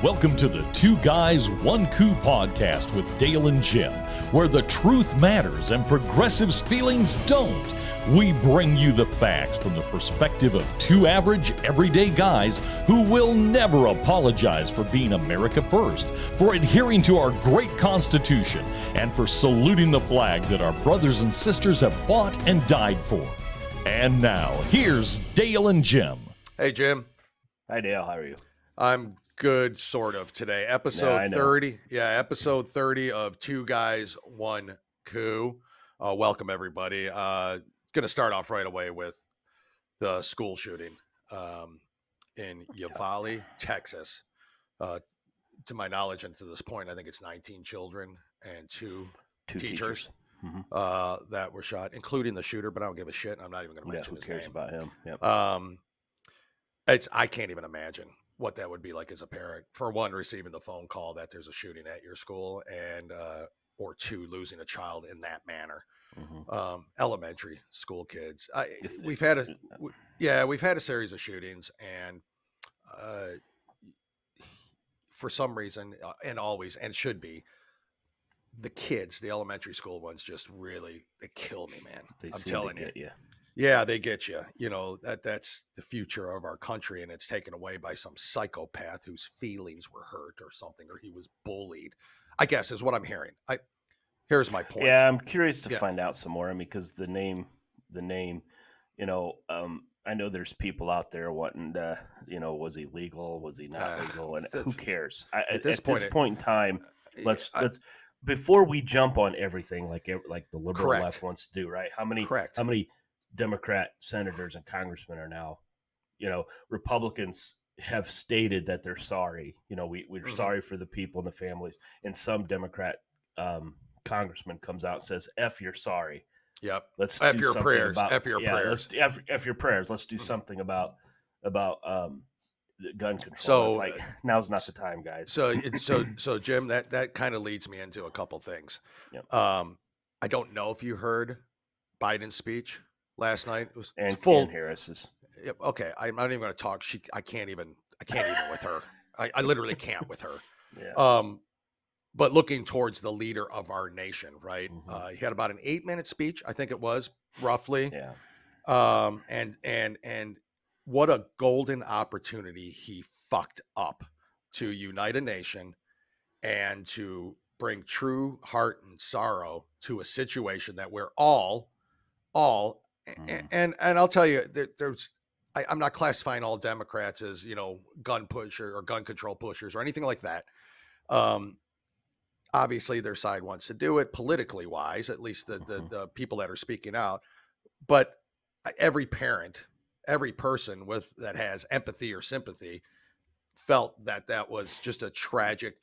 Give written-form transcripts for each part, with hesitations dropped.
Welcome to the Two Guys, One Coup podcast with Dale and Jim, where the truth matters and progressives' feelings don't. We bring you the facts from the perspective of two average, everyday guys who will never apologize for being America first, for adhering to our great Constitution, and for saluting the flag that our brothers and sisters have fought and died for. And now, here's Dale and Jim. Hey, Jim. Hi, Dale. How are you? I'm good, sort of, today. Episode 30. Yeah, episode 30 of Two Guys, One Coup. Welcome, everybody. Going to start off right away with the school shooting in Uvalde, Texas. To my knowledge, and to this point, I think it's 19 children and two teachers. That were shot, including the shooter, but I don't give a shit. I'm not even going to mention his name. Who cares about him? Yep. I can't even imagine what that would be like as a parent. For one, receiving the phone call that there's a shooting at your school, and or two, losing a child in that manner. Elementary school kids. We've had a series of shootings, and for some reason, and always, and should be, the kids, the elementary school ones, just really, they kill me, man. I'm telling you. Yeah, they get you. You know, that's the future of our country, and it's taken away by some psychopath whose feelings were hurt or something, or he was bullied, I guess, is what I'm hearing. Here's my point. Yeah, I'm curious to find out some more. I mean, because the name, you know, I know there's people out there wanting to, you know, was he legal? Was he not legal? And who cares? At this point in time, let's before we jump on everything like the liberal left wants to do, right? How many Democrat senators and congressmen are now, you know, Republicans have stated that they're sorry. You know, we're sorry for the people and the families. And some Democrat congressman comes out and says, F your sorry. Yep. Let's F do your something prayers. about, F your prayers. F your prayers. Let's do something about gun control. So it's like, now's not the time, guys. So Jim, that kind of leads me into a couple things. Yep. I don't know if you heard Biden's speech last night. It was and full. Harris's. Yep. Okay. I'm not even going to talk. I can't even with her. I literally can't with her. Yeah. But looking towards the leader of our nation, right? He had about an 8-minute speech, I think it was, roughly. Yeah. And what a golden opportunity he fucked up to unite a nation and to bring true heart and sorrow to a situation that we're all, and I'll tell you, I'm not classifying all Democrats as, you know, gun pusher or gun control pushers or anything like that. Obviously their side wants to do it politically wise, at least the people that are speaking out, but every parent, every person that has empathy or sympathy felt that was just a tragic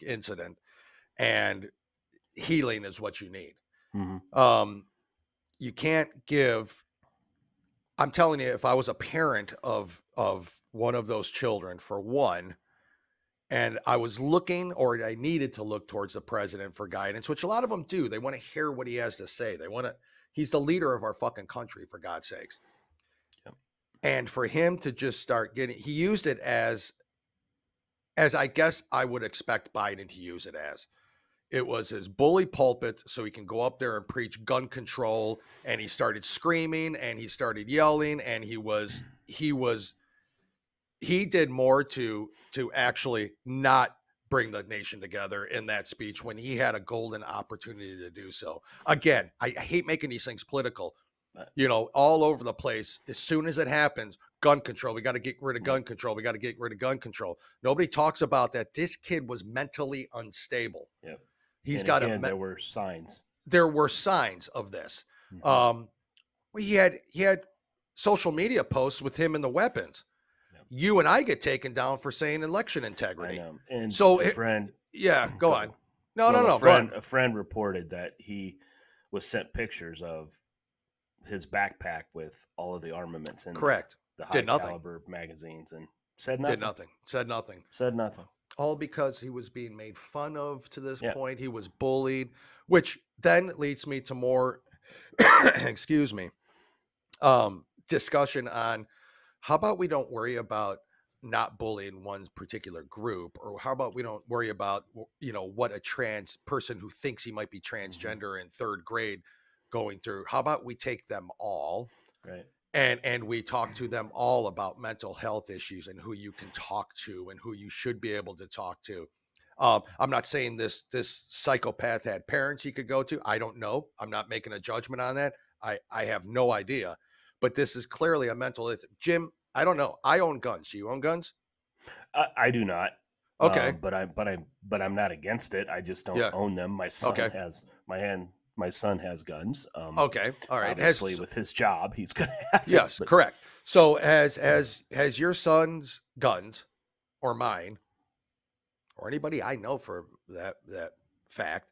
incident, and healing is what you need. You can't give, I'm telling you, if I was a parent of one of those children, for one, and I was looking, or I needed to look towards the president for guidance, which a lot of them do. They want to hear what he has to say. He's the leader of our fucking country, for God's sakes. Yep. And for him to just start he used it as I guess I would expect Biden to use it as. It was his bully pulpit, so he can go up there and preach gun control. And he started screaming and he started yelling, and he did more to actually not bring the nation together in that speech when he had a golden opportunity to do so. Again, I hate making these things political, you know, all over the place. As soon as it happens, gun control, we got to get rid of gun control. We got to get rid of gun control. Nobody talks about that. This kid was mentally unstable. Yeah. There were signs. There were signs of this. He had social media posts with him and the weapons. You and I get taken down for saying election integrity. I know. And so a friend, go on. No. A friend reported that he was sent pictures of his backpack with all of the armaments in correct. The high caliber magazines, and said nothing. Said nothing. All because he was being made fun of to this point. He was bullied, which then leads me to more, excuse me, discussion on how about we don't worry about not bullying one particular group, or how about we don't worry about, what a trans person who thinks he might be transgender in third grade going through. How about we take them all, right, and we talk to them all about mental health issues and who you can talk to and who you should be able to talk to. I'm not saying this psychopath had parents he could go to. I don't know. I'm not making a judgment on that. I have no idea. But this is clearly a mental Jim, I don't know. I own guns. Do you own guns? I do not. Okay. But I'm not against it. I just don't Yeah. own them. My son Okay. has my son has guns. Okay. All right. Obviously, with his job, he's gonna have it, Yes, but correct. So has your son's guns or mine or anybody I know for that fact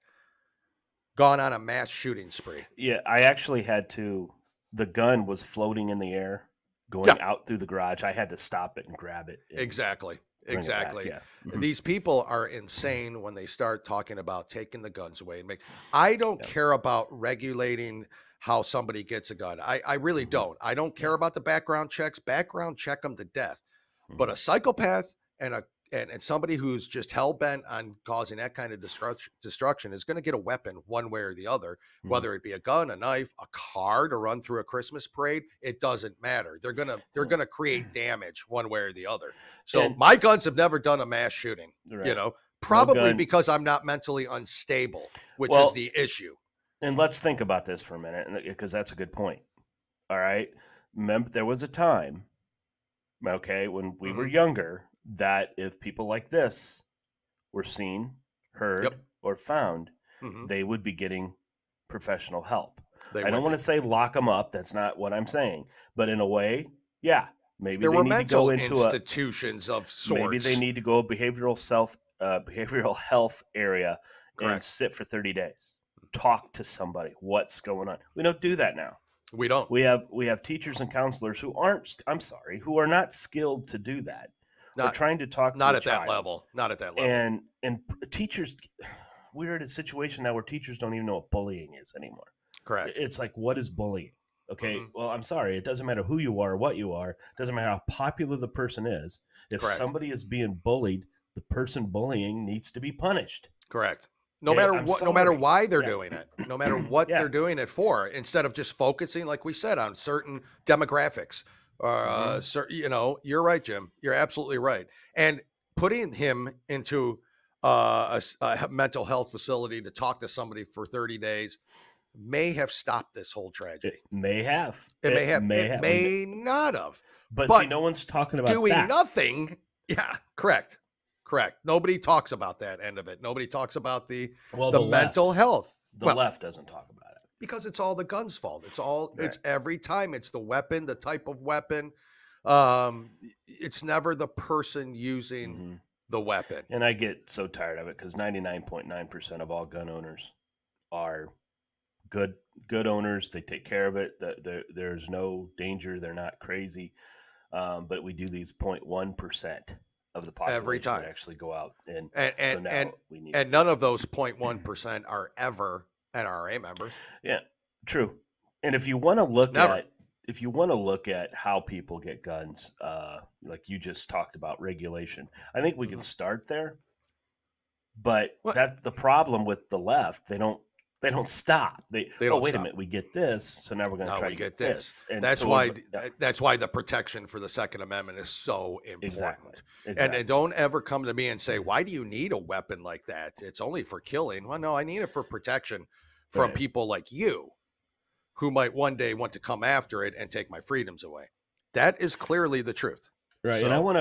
gone on a mass shooting spree? yeah, I actually had to. The gun was floating in the air, Yeah, going out through the garage. I had to stop it and grab it and exactly. bring it back. Exactly. Yeah. Mhm. These people are insane when they start talking about taking the guns away and I don't Yeah. care about regulating how somebody gets a gun. I really Mhm. don't. I don't care Yeah. about the background checks. Background check them to death. But Mhm. a psychopath and somebody who's just hell bent on causing that kind of destruction is going to get a weapon one way or the other, Mhm. whether it be a gun, a knife, a car to run through a Christmas parade. It doesn't matter. They're gonna create damage one way or the other. So And my guns have never done a mass shooting. right, no Probably gun. because I'm not mentally unstable, which is Well, the issue. and let's think about this for a minute, because that's a good point. All right, remember there was a time, okay, when we were Hmm. younger, that if people like this were seen, Yep. heard, or found, Hmm. they would be getting professional help. They I don't would want be. to say lock them up. That's not what I'm saying. But in a way, yeah, maybe There they were need to go mental into a institutions of maybe they sorts. need to go behavioral health area and Correct. sit for 30 days. Talk to somebody. What's going on? We don't do that now. We don't. We have teachers and counselors who aren't, who are not skilled to do that, or Not trying to talk to not a at that child. level. Not at that level. And teachers, we're in a situation now where teachers don't even know what bullying is anymore. Correct. It's like, what is bullying? Okay, Hmm. well, I'm sorry. It doesn't matter who you are or what you are. It doesn't matter how popular the person is. If Correct. somebody is being bullied, the person bullying needs to be punished. Correct. No Okay, matter I'm what, no matter sorry. why they're Yeah. doing it, no matter what Yeah. they're doing it for, instead of just focusing, like we said, on certain demographics. Hmm. You're right, Jim. You're absolutely right. And putting him into a mental health facility to talk to somebody for 30 days may have stopped this whole tragedy. It may have. It may It have. may It have. may not have. But see, But no one's talking about doing that. nothing. Yeah, correct. Correct. Nobody talks about that end of it. Nobody talks about Well, the mental health. the Well, left doesn't talk about it. because it's all the gun's fault. Right. It's every time it's the weapon, the type of weapon. It's never the person using Hmm. the weapon. And I get so tired of it because 99.9% of all gun owners are good owners. They take care of it. There's no danger. They're not crazy. But we do these 0.1% of the Every population that time. actually go out, and so And now we need. and none of those 0.1% are ever NRA members. Yeah, true. And if you want to look Never. at how people get guns, like you just talked about regulation, I think we can Mhm. start there. But What? that the problem with the left, they don't stop. They Oh, don't wait a stop. minute, we get this, so now we're going to Now try we to get get this. this, and That's so why yeah, that's why the protection for the Second Amendment is so exactly, important. exactly, And don't ever come to me and say, "Why do you need a weapon like that? It's only for killing." Well, no, I need it for protection from right, people like you who might one day want to come after it and take my freedoms away. That is clearly the truth. right. And So, I want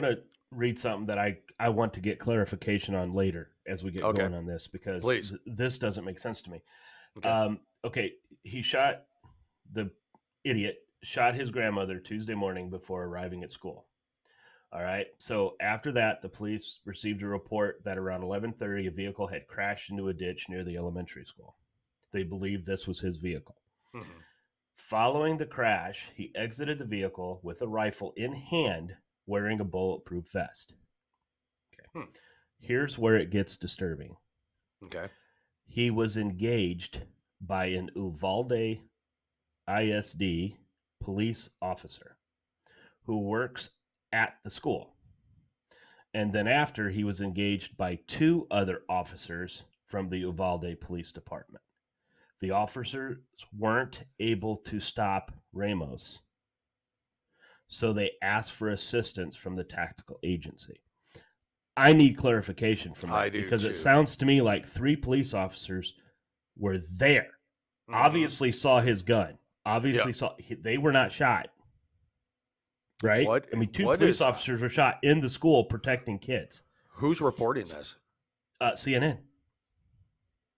to read something that I want to get clarification on later as we get okay, going on this, because please. this doesn't make sense to me. Okay. Okay, the idiot shot his grandmother Tuesday morning before arriving at school. All right. So after that, the police received a report that around 11:30 a vehicle had crashed into a ditch near the elementary school. They believe this was his vehicle. Mhm. Following the crash, he exited the vehicle with a rifle in hand, wearing a bulletproof vest. Okay. Hmm. Here's where it gets disturbing. Okay. He was engaged by an Uvalde ISD police officer who works at the school. And then after, he was engaged by 2 other officers from the Uvalde Police Department. The officers weren't able to stop Ramos, so they asked for assistance from the tactical agency. I need clarification from that because it sounds to me like 3 police officers were there, obviously saw his gun, obviously they were not shot, right? I mean, 2 police officers were shot in the school protecting kids. Who's reporting this? CNN.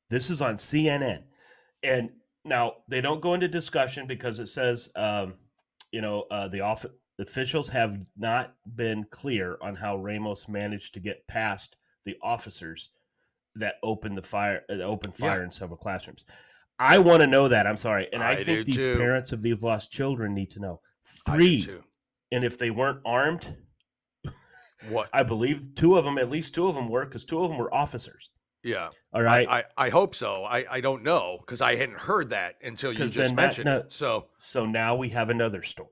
This is on CNN. And now they don't go into discussion because it says, the officials have not been clear on how Ramos managed to get past the officers that opened fire in several classrooms. I want to know that. I'm sorry. And I think these parents of these lost children need to know. 3. And if they weren't armed, what? I believe at least 2 of them were, because 2 of them were officers. Yeah. All right. I hope so. I don't know, because I hadn't heard that until you just mentioned it. So now we have another story.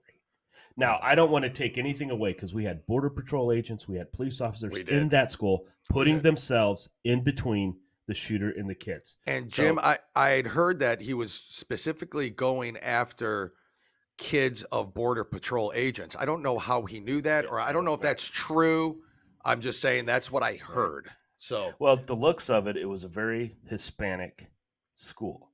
Now, I don't want to take anything away, because we had Border Patrol agents, we had police officers in that school putting themselves in between the shooter and the kids. And Jim, I had heard that he was specifically going after kids of Border Patrol agents. I don't know how he knew that, or I don't know if that's true. I'm just saying that's what I heard. So, well, the looks of it, it was a very Hispanic school.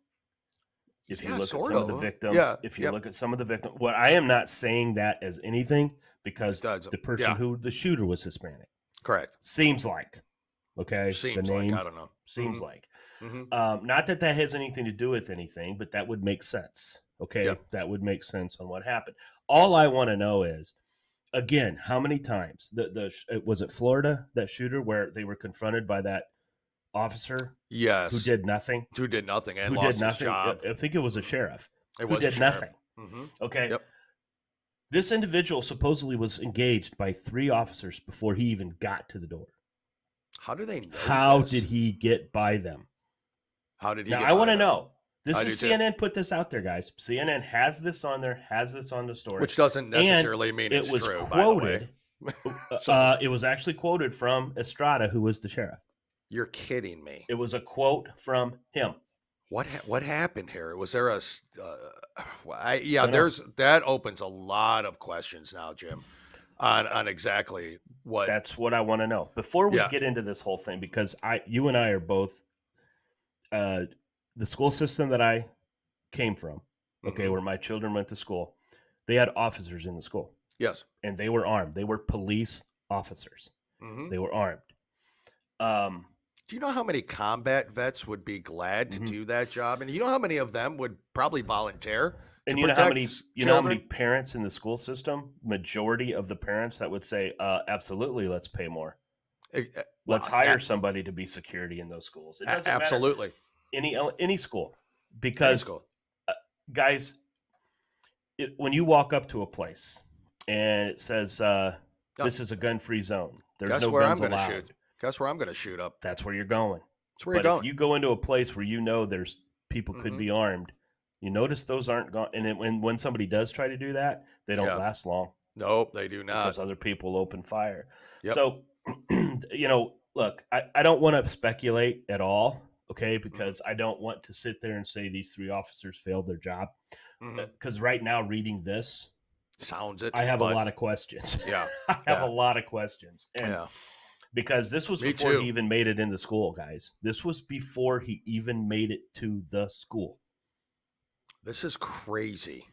If you look at some of the victims, look at some of the victims, well, I am not saying that as anything, because the person who the shooter was Hispanic. Correct. Seems like. Okay. Seems like, I don't know. Seems like. Not that has anything to do with anything, but that would make sense. Okay. Yeah. That would make sense on what happened. All I want to know is, again, how many times was it Florida, that shooter, where they were confronted by that officer? Yes. Who did nothing and lost his job. I think it was a sheriff. Who did nothing. Okay. Yep. This individual supposedly was engaged by 3 officers before he even got to the door. How do they know How did he get by them? How did he I want to know. This is CNN put this out there, guys. CNN has this on there, has this on the story. Which doesn't necessarily mean it's true, quoted, by the way. It was actually quoted from Estrada, who was the sheriff. You're kidding me. It was a quote from him. What happened here? Was there that opens a lot of questions now, Jim, on exactly what. That's what I want to know. Before we get into this whole thing, because you and I are both the school system that I came from, where my children went to school, they had officers in the school. Yes. And they were armed. They were police officers. They were armed. Do you know how many combat vets would be glad to do that job? And you know how many of them would probably volunteer? And you know how many parents in the school system, majority of the parents that would say, absolutely, let's pay more. Let's hire somebody to be security in those schools. It doesn't absolutely matter. Any school, because guys, when you walk up to a place and it says this is a gun-free zone, there's no guns allowed. Guess where I'm going to shoot up? That's where you're going. That's where you're going. If you go into a place where there's people could be armed, you notice those aren't gone. And when somebody does try to do that, they don't last long. Nope, they do not. Because other people open fire. Yep. So, look, I don't want to speculate at all, okay? Because I don't want to sit there and say these 3 officers failed their job. Because right now, reading this, I have a lot of questions. Yeah. I have a lot of questions. And because this was before he even made it in the school, guys. This was before he even made it to the school. This is crazy.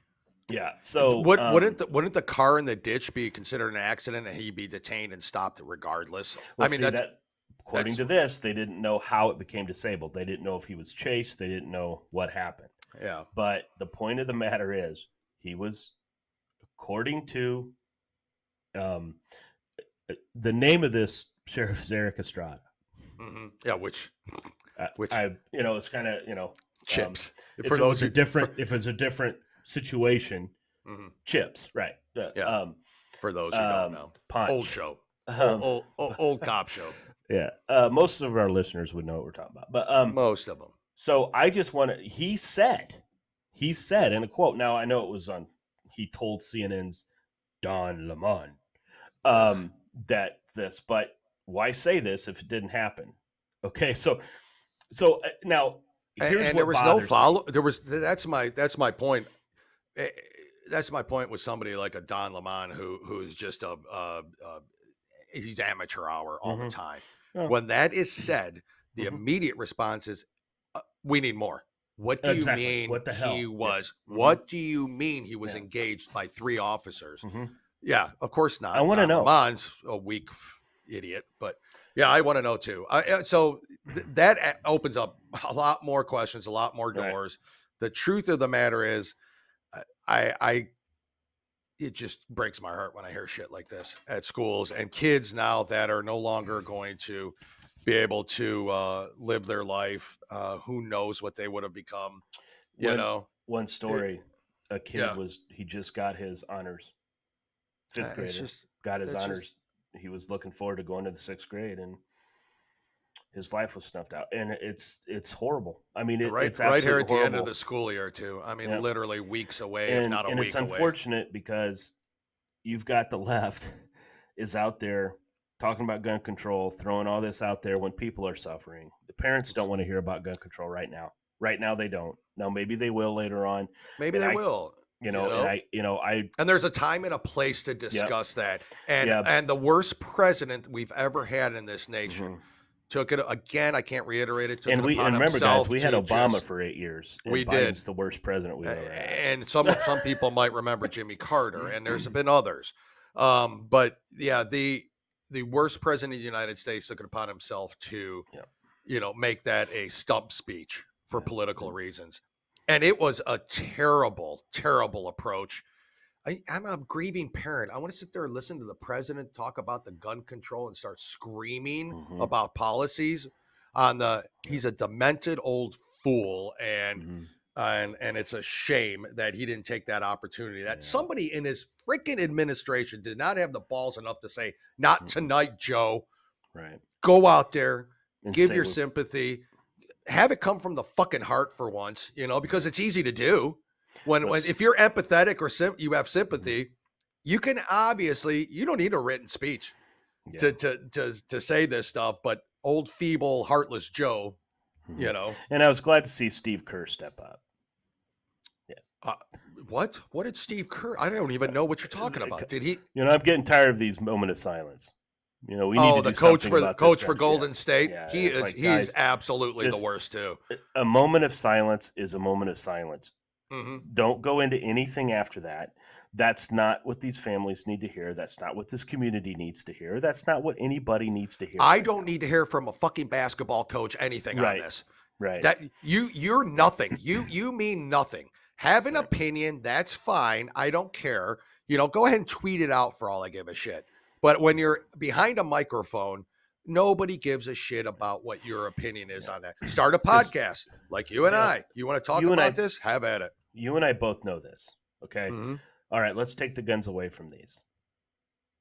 Yeah. So wouldn't the car in the ditch be considered an accident and he'd be detained and stopped regardless? Well, according to this, they didn't know how it became disabled. They didn't know if he was chased. They didn't know what happened. Yeah. But the point of the matter is, he was, according to the name of this sheriff is Eric Estrada. Yeah, which it's kind of Chips. If it was a different situation, Chips, right? For those who don't know, Punch. Old show, old cop show. Yeah, most of our listeners would know what we're talking about, but most of them. So I just want to. He said in a quote. Now I know it was on. He told CNN's Don Lemon but why say this if it didn't happen? Okay, so now here's and what bothers me. There was that's my point. Eh, That's my point with somebody like a Don Lemon who's just he's amateur hour all the time. Oh, When that is said, the mhm. immediate response is, we need more. What do you Exactly. mean What the he hell? was? Yeah. What do you mean he was Yeah. engaged by 3 officers? Mm-hmm. Yeah, of course I not. want to Don know. Lemon's a weak idiot, but yeah, I want to know too. So that opens up a lot more questions, a lot more Right. doors. The truth of the matter is, I it just breaks my heart when I hear shit like this at schools and kids now that are no longer going to be able to live their life. Who knows what they would have become? You know, One it, story, a kid yeah, he just got his honors. Fifth it's grader just got his that's just honors. He was looking forward to going to the 6th grade, and his life was snuffed out. And it's horrible. I mean, it's right here absolutely at the end of horrible. the school year too. I mean, Yeah. literally weeks away, if And not a it's week away. unfortunate because you've got the left is out there talking about gun control, throwing all this out there when people are suffering. The parents don't want to hear about gun control right now. Right now they don't. Now maybe they will later on. Maybe And they I will. I And there's a time and a place to yep. discuss that. Yeah. And the worst president we've ever had in this nation Mm-hmm. took it again. I can't reiterate it. Took And it upon remember, guys, himself we had to Obama just. for 8 years, and We did. Biden's the worst president we've ever had. And some people might remember Jimmy Carter, and there's been others. But yeah, the worst president of the United States took it upon himself to, make that a stump speech for political reasons. And it was a terrible, terrible approach. I'm a grieving parent. I want to sit there and listen to the president talk about the gun control and start screaming about policies he's a demented old fool. And it's a shame that he didn't take that opportunity, that somebody in his freaking administration did not have the balls enough to say, not tonight, Joe. Right. Go out there, And give your sympathy, have it come from the fucking heart for once, because it's easy to do. When if you're empathetic or you have sympathy, you can obviously, you don't need a written speech to say this stuff, but old, feeble, heartless Joe, And I was glad to see Steve Kerr step up. What did Steve Kerr? I don't even know what you're talking about. Did he? I'm getting tired of these moment of silence. We need to do coach something for about coach this for guy. Golden State. Yeah, He's absolutely the worst too. A moment of silence is a moment of silence. Mm-hmm. Don't go into anything after that. That's not what these families need to hear. That's not what this community needs to hear. That's not what anybody needs to hear. I don't need to hear from a fucking basketball coach anything on this. Right. That you're nothing. You mean nothing. Have an opinion, that's fine. I don't care. Go ahead and tweet it out for all I give a shit. But when you're behind a microphone, nobody gives a shit about what your opinion is on that. Start a podcast like you and I. You want to talk about this? Have at it. You and I both know this. Okay. Mm-hmm. All right. Let's take the guns away from these.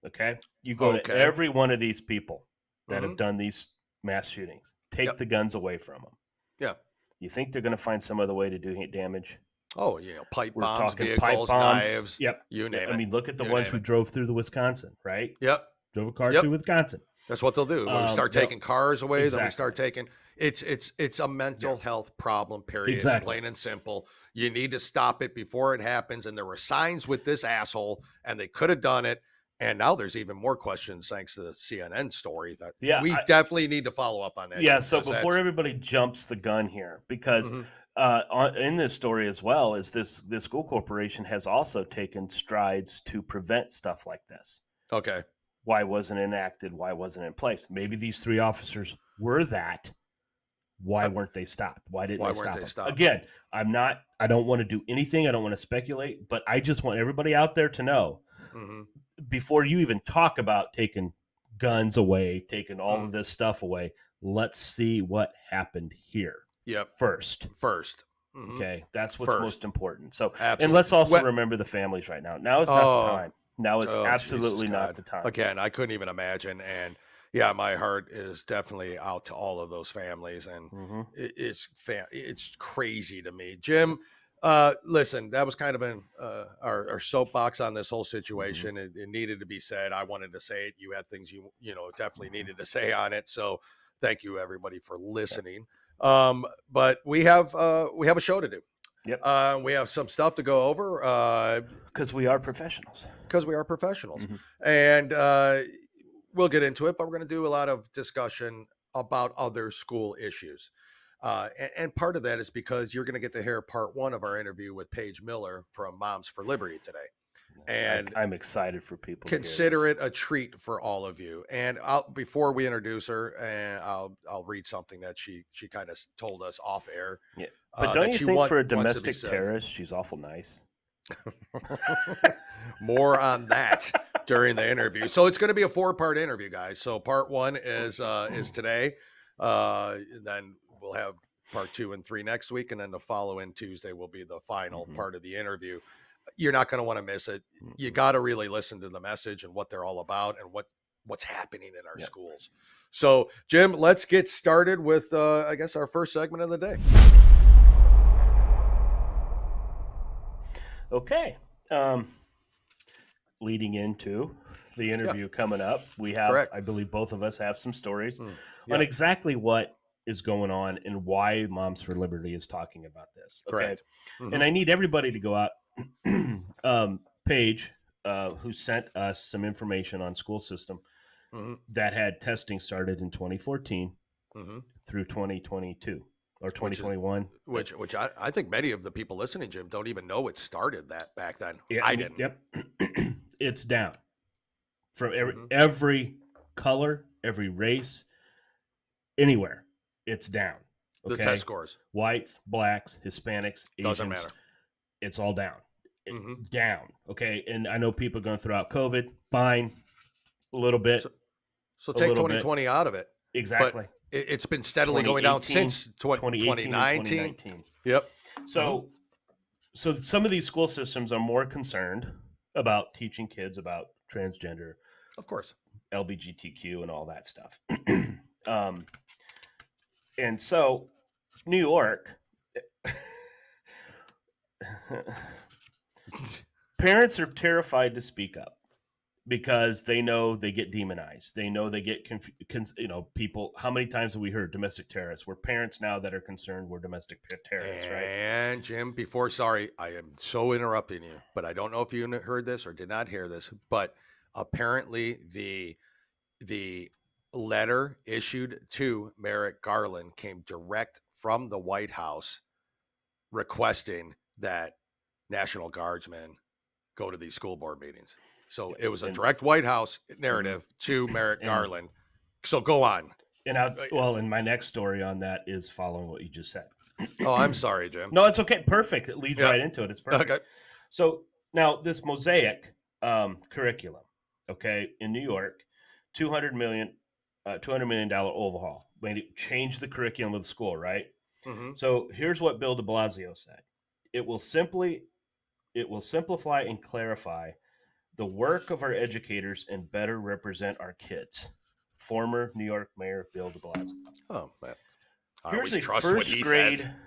Okay. You go to every one of these people that have done these mass shootings. Take the guns away from them. Yeah. You think they're going to find some other way to do damage? Oh, pipe bombs, vehicles, knives. Yep. You name it. I mean, look at the ones who drove through the Wisconsin, right? Yep. Drove a car through Wisconsin. That's what they'll do. When we start taking cars away, exactly. then we start taking it's a mental health problem, period. Exactly. Plain and simple. You need to stop it before it happens. And there were signs with this asshole, and they could have done it. And now there's even more questions thanks to the CNN story that we definitely need to follow up on that. Yeah. So before everybody jumps the gun here, because in this story as well is this school corporation has also taken strides to prevent stuff like this. Okay. Why wasn't it enacted? Why wasn't it in place? Maybe these 3 officers were that. Why weren't they stopped? Why didn't they stop them? Again, I don't want to do anything. I don't want to speculate, but I just want everybody out there to know before you even talk about taking guns away, taking all of this stuff away, let's see what happened here. Yep. First. Mm-hmm. Okay. That's what's most important. So, absolutely. And let's also remember the families right now. Now is not the time. Now is absolutely not the time. Again, I couldn't even imagine. And yeah, my heart is definitely out to all of those families. And it's crazy to me. Jim, Listen, that was kind of our soapbox on this whole situation. Mm-hmm. It needed to be said. I wanted to say it. You had things you definitely needed to say on it. So thank you everybody for listening. But we have a show to do. Yep. We have some stuff to go over. Because we are professionals. Mm-hmm. And we'll get into it, but we're going to do a lot of discussion about other school issues. And part of that is because you're going to get to hear part 1 of our interview with Paige Miller from Moms for Liberty today. And I'm excited for people. Consider it a treat for all of you. And before we introduce her, and I'll read something that she kind of told us off air. Yeah, but don't you think for a domestic terrorist, she's awful nice? More on that during the interview. So it's going to be a 4-part interview, guys. So part 1 is today. Then we'll have part 2 and 3 next week, and then the following Tuesday will be the final part of the interview. You're not going to want to miss it. You got to really listen to the message and what they're all about and what's happening in our schools. So, Jim, let's get started with I guess our first segment of the day. Okay. Leading into the interview coming up, we have, I believe both of us have some stories on exactly what is going on and why Moms for Liberty is talking about this. Okay. Correct. And I need everybody to go out. Paige, who sent us some information on school system that had testing started in 2014 through 2022 or 2021. Which I think many of the people listening, Jim, don't even know it started that back then. Yeah, I didn't. Yep. It's down from every color, every race, anywhere. It's down. Okay? The test scores. Whites, blacks, Hispanics, Asians. Doesn't matter. It's all down. Down. Okay. And I know people are going to throw out COVID. Fine. A little bit. So take 2020 out of it. Exactly. But it's been steadily going down since 2019. Yep. So some of these school systems are more concerned about teaching kids about transgender, of course, LGBTQ and all that stuff. And so New York, parents are terrified to speak up because they know they get demonized. They know they get people. How many times have we heard domestic terrorists? We're parents now that are concerned we're domestic terrorists, right? And Jim, sorry, I am so interrupting you, but I don't know if you heard this or did not hear this, but apparently the letter issued to Merrick Garland came direct from the White House requesting that National Guardsmen go to these school board meetings. So it was a direct White House narrative to Merrick Garland. So go on. And my next story on that is following what you just said. Oh, I'm sorry, Jim. No, it's okay. Perfect. It leads right into it. It's perfect. Okay. So now this Mosaic curriculum, okay, in New York, $200 million overhaul. Change the curriculum of the school, right? So here's what Bill de Blasio said. It will simplify and clarify the work of our educators and better represent our kids. Former New York Mayor Bill de Blasio. Oh, man. Here's a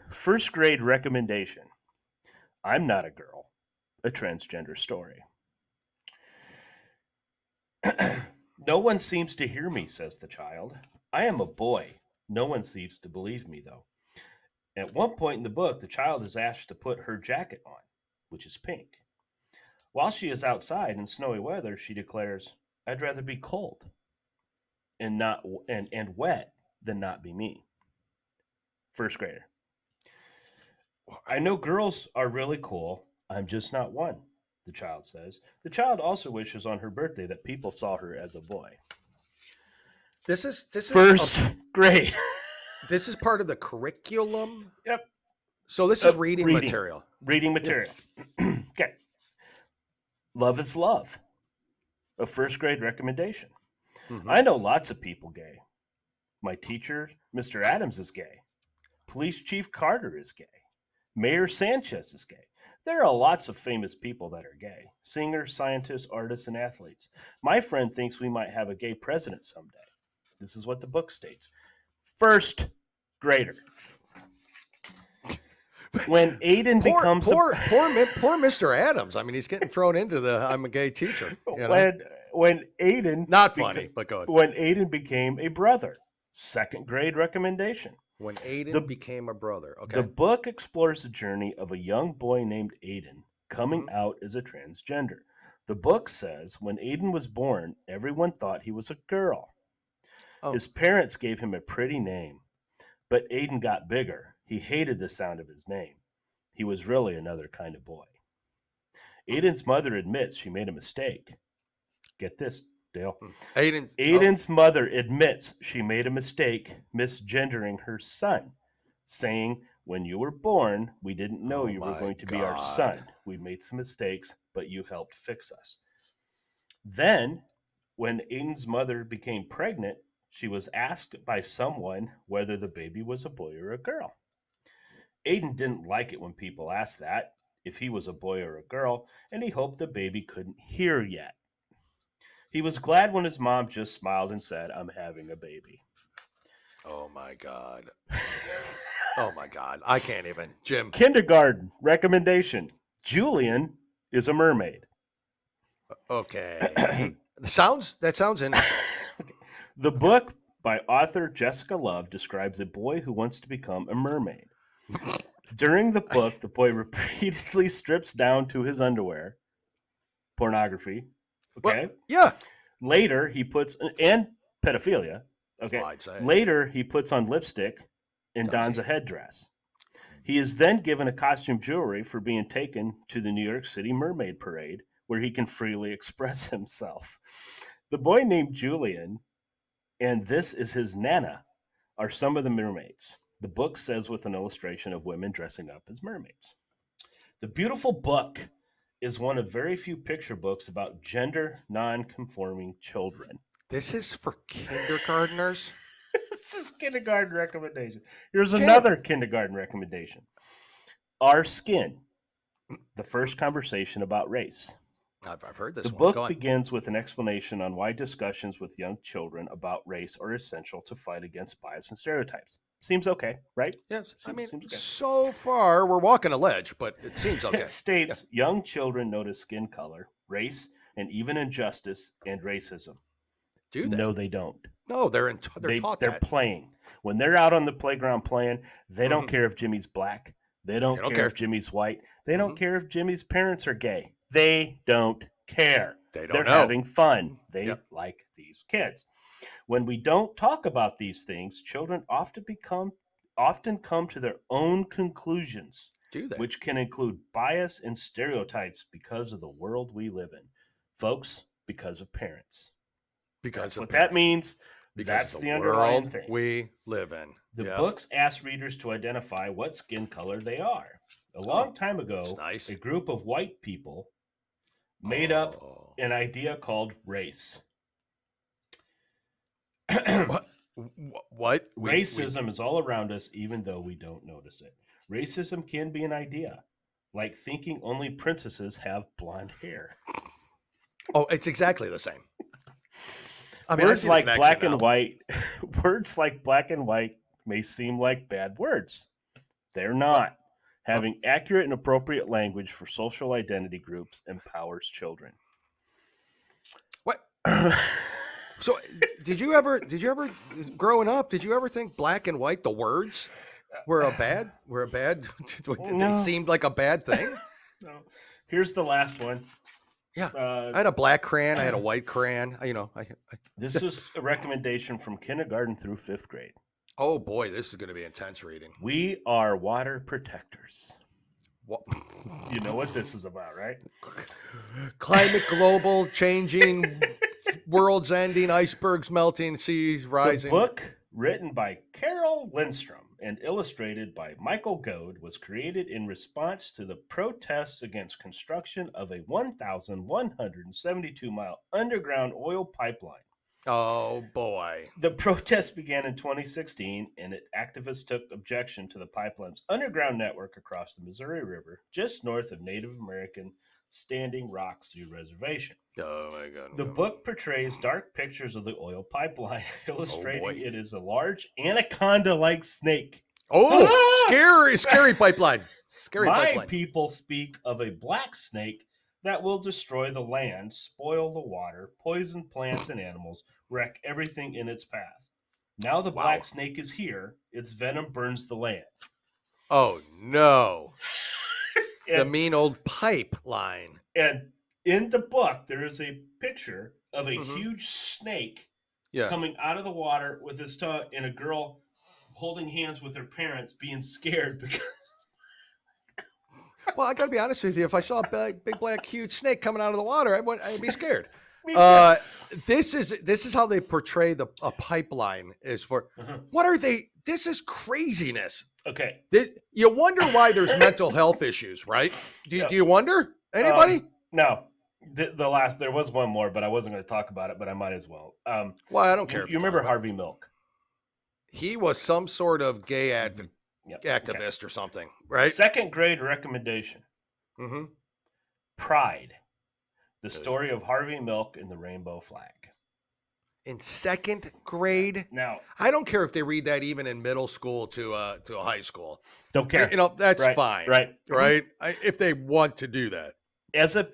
first grade recommendation. I'm not a girl, a transgender story. No one seems to hear me, says the child. I am a boy. No one seems to believe me, though. At one point in the book, the child is asked to put her jacket on, which is pink. While she is outside in snowy weather, she declares, I'd rather be cold and wet than not be me. First grader. I know girls are really cool. I'm just not one, the child says. The child also wishes on her birthday that people saw her as a boy. This is first grade. This is part of the curriculum? Yep. So this is reading material. Reading material. Okay. Love is love. A first grade recommendation. I know lots of people gay. My teacher, Mr. Adams, is gay. Police Chief Carter is gay. Mayor Sanchez is gay. There are lots of famous people that are gay. Singers, scientists, artists, and athletes. My friend thinks we might have a gay president someday. This is what the book states. First grader. When Aiden becomes poor Mr. Adams. I mean, he's getting thrown into the I'm a gay teacher. You know? When Aiden not funny, but go ahead. When Aiden became a brother, 2nd grade recommendation. When Aiden became a brother. Okay. The book explores the journey of a young boy named Aiden coming out as a transgender. The book says when Aiden was born, everyone thought he was a girl. Oh. His parents gave him a pretty name, but Aiden got bigger. He hated the sound of his name. He was really another kind of boy. Aiden's mother admits she made a mistake. Get this, Dale. Aiden's mother admits she made a mistake misgendering her son, saying, when you were born, we didn't know you were going to be our son. We made some mistakes, but you helped fix us. Then, when Aiden's mother became pregnant, she was asked by someone whether the baby was a boy or a girl. Aiden didn't like it when people asked that, if he was a boy or a girl, and he hoped the baby couldn't hear yet. He was glad when his mom just smiled and said, I'm having a baby. Oh, my God. Oh, my God. I can't even. Jim. Kindergarten recommendation. Julian is a mermaid. Okay. that sounds interesting. Okay. The book by author Jessica Love describes a boy who wants to become a mermaid. During the book, the boy repeatedly strips down to his underwear. Pornography. Okay. Well, yeah. Later, he puts and pedophilia. Okay. Later, he puts on lipstick and dons a headdress. He is then given a costume jewelry for being taken to the New York City Mermaid Parade, where he can freely express himself. The boy named Julian, and this is his Nana, are some of the mermaids. The book says with an illustration of women dressing up as mermaids. The Beautiful Book is one of very few picture books about gender non-conforming children. This is for kindergartners? This is kindergarten recommendation. Here's another kindergarten recommendation. Our Skin, the first conversation about race. I've heard this. The book begins with an explanation on why discussions with young children about race are essential to fight against bias and stereotypes. Seems okay, right? Yes. Seems okay. So far we're walking a ledge, but it seems okay. It states young children notice skin color, race, and even injustice and racism. Do they? No, they don't. No, they're taught they're playing. When they're out on the playground playing, they don't care if Jimmy's black. They don't care if Jimmy's white. They don't care if Jimmy's parents are gay. They don't care. They're having fun. They like these kids. When we don't talk about these things, children often come to their own conclusions, which can include bias and stereotypes because of the world we live in. Folks, because of parents. Because of what that means. That's the underlying thing we live in. The books ask readers to identify what skin color they are. A long time ago, a group of white people made up an idea called race. What? Racism is all around us, even though we don't notice it. Racism can be an idea, like thinking only princesses have blonde hair. Oh, it's exactly the same. I mean, words like black and white may seem like bad words. They're not. Having accurate and appropriate language for social identity groups empowers children. What? So, did you ever growing up, did you ever think black and white, the words were a bad? They seemed like a bad thing? No. Here's the last one. Yeah, I had a black crayon. I had a white crayon. This is a recommendation from kindergarten through 5th grade. Oh boy, this is going to be intense reading. We are water protectors. What? You know what this is about, right? Climate, global changing, world's ending, icebergs melting, seas rising. The book, written by Carol Lindstrom and illustrated by Michael Goad, was created in response to the protests against construction of a 1,172-mile underground oil pipeline. Oh, boy. The protest began in 2016, and activists took objection to the pipeline's underground network across the Missouri River, just north of Native American Standing Rock Sioux Reservation. Oh, my God. The book portrays dark pictures of the oil pipeline, illustrating it is a large anaconda-like snake. Oh, scary pipeline. Scary My pipeline. people speak of a black snake that will destroy the land, spoil the water, poison plants and animals, wreck everything in its path. Now the black snake is here. Its venom burns the land. Oh, no. And, the mean old pipeline. And in the book, there is a picture of a huge snake coming out of the water with his tongue and a girl holding hands with her parents being scared because... Well, I got to be honest with you. If I saw a big black huge snake coming out of the water, I'd be scared. Me too. This is how they portray a pipeline is for. What are they? This is craziness. Okay. You wonder why there's mental health issues, right? Do you wonder? Anybody? No. The last, there was one more, but I wasn't going to talk about it, but I might as well. Well, I don't care. You remember Harvey Milk? He was some sort of gay activist or something, right? Second grade recommendation. Pride. The story of Harvey Milk and the rainbow flag. In second grade? Now, I don't care if they read that even in middle school to a high school. Don't care. That's fine. Right. If they want to do that. As a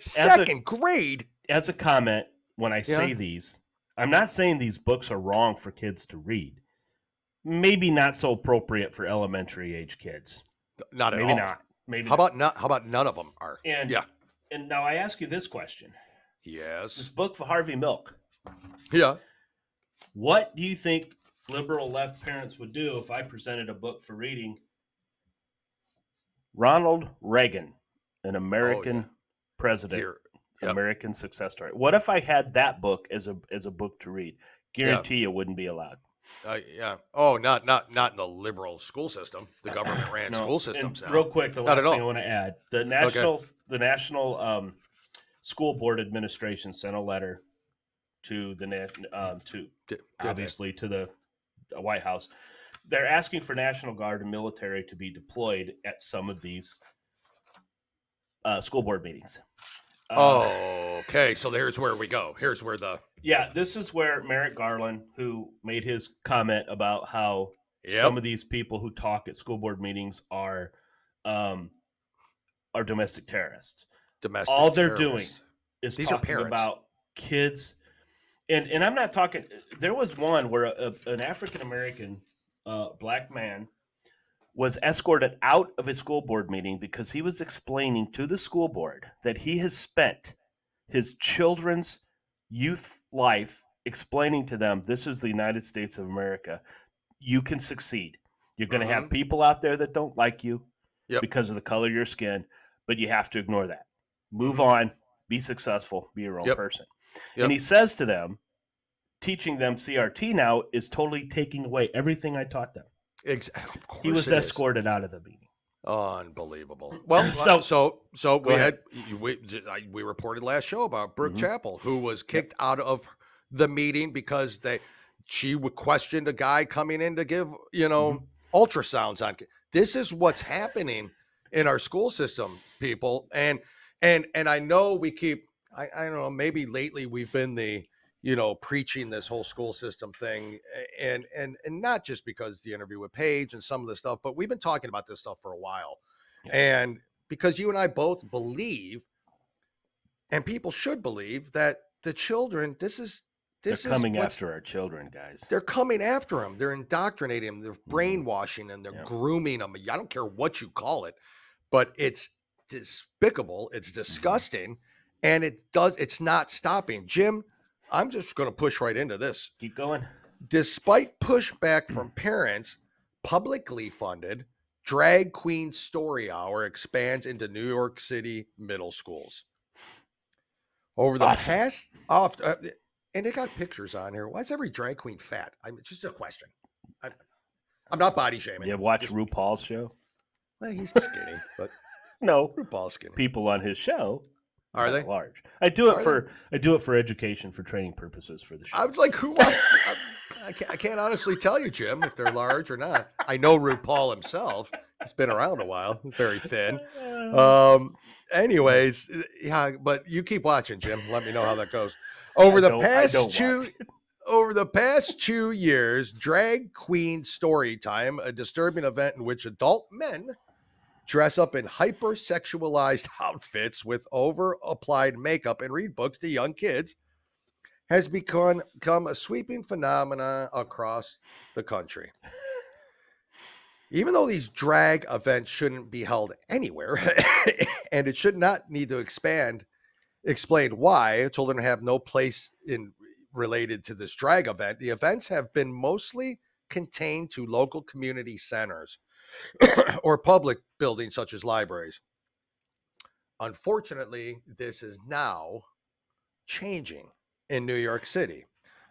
grade. As a comment, when I say these, I'm not saying these books are wrong for kids to read. Maybe not so appropriate for elementary age kids. Not at all. Maybe not. Maybe. How about none of them are? And now I ask you this question. Yes. This book for Harvey Milk. Yeah. What do you think liberal left parents would do if I presented a book for reading? Ronald Reagan, an American president, American success story. What if I had that book as a book to read? Guarantee you wouldn't be allowed. Oh, not in the liberal school system. The government ran school systems. Real quick, the last thing I want to add: the National School Board Administration sent a letter to obviously to the White House. They're asking for National Guard and military to be deployed at some of these school board meetings. Okay. So here's where we go. Here's where this is where Merrick Garland, who made his comment about how some of these people who talk at school board meetings are domestic terrorists. All they're doing is talking about kids. And I'm not talking, there was one where an African-American black man was escorted out of a school board meeting because he was explaining to the school board that he has spent his children's youth life explaining to them, this is the United States of America. You can succeed. You're going to have people out there that don't like you because of the color of your skin, but you have to ignore that. Move on, be successful, be your own person. And he says to them, teaching them CRT now is totally taking away everything I taught them. He was escorted out of the meeting. Unbelievable. Well, so we reported last show about Brooke Chappell, who was kicked out of the meeting because she questioned a guy coming in to give ultrasounds on. This is what's happening in our school system, people, and I know we keep. I don't know. Maybe lately we've been preaching this whole school system thing, and not just because the interview with Paige and some of the stuff, but we've been talking about this stuff for a while. And because you and I both believe, and people should believe, that the children, they're coming after our children, guys. They're coming after them. They're indoctrinating them. They're brainwashing them. They're grooming them. I don't care what you call it, but it's despicable. It's disgusting. And it's not stopping. Jim, I'm just going to push right into this. Keep going. Despite pushback from parents, publicly funded Drag Queen Story Hour expands into New York City middle schools. Over the past, and they got pictures on here. Why is every drag queen fat? It's just a question. I'm not body shaming. You watch RuPaul's show? Well, he's skinny, but no, RuPaul's skinny. People on his show. Are they large? I do it for education, for training purposes for the show. I was like, who wants? I can't honestly tell you, Jim, if they're large or not. I know RuPaul himself. He's been around a while. Very thin. Anyways, but you keep watching, Jim. Let me know how that goes. Over the past 2 years, Drag Queen Story Time, a disturbing event in which adult men dress up in hypersexualized outfits with over-applied makeup and read books to young kids has become a sweeping phenomenon across the country. Even though these drag events shouldn't be held anywhere, and it should not need to explain why children have no place in related to this drag event, the events have been mostly contained to local community centers or public buildings such as libraries. Unfortunately, this is now changing in New York City.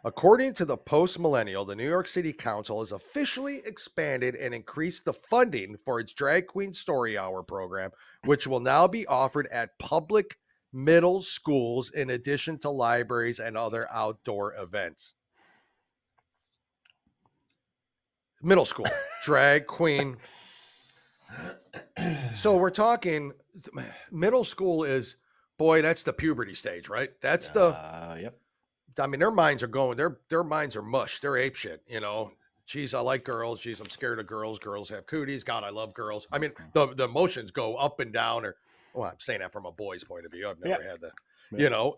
According to the Post-Millennial, the New York City Council has officially expanded and increased the funding for its Drag Queen Story Hour program, which will now be offered at public middle schools in addition to libraries and other outdoor events. Middle school, drag queen. So we're talking middle school is, boy, that's the puberty stage, right? That's yep. I mean, their minds are going, their minds are mush. They're ape shit, you know. Geez, I like girls. Geez, I'm scared of girls. Girls have cooties. God, I love girls. I mean, the emotions go up and down, or well, I'm saying that from a boy's point of view. I've never had you know,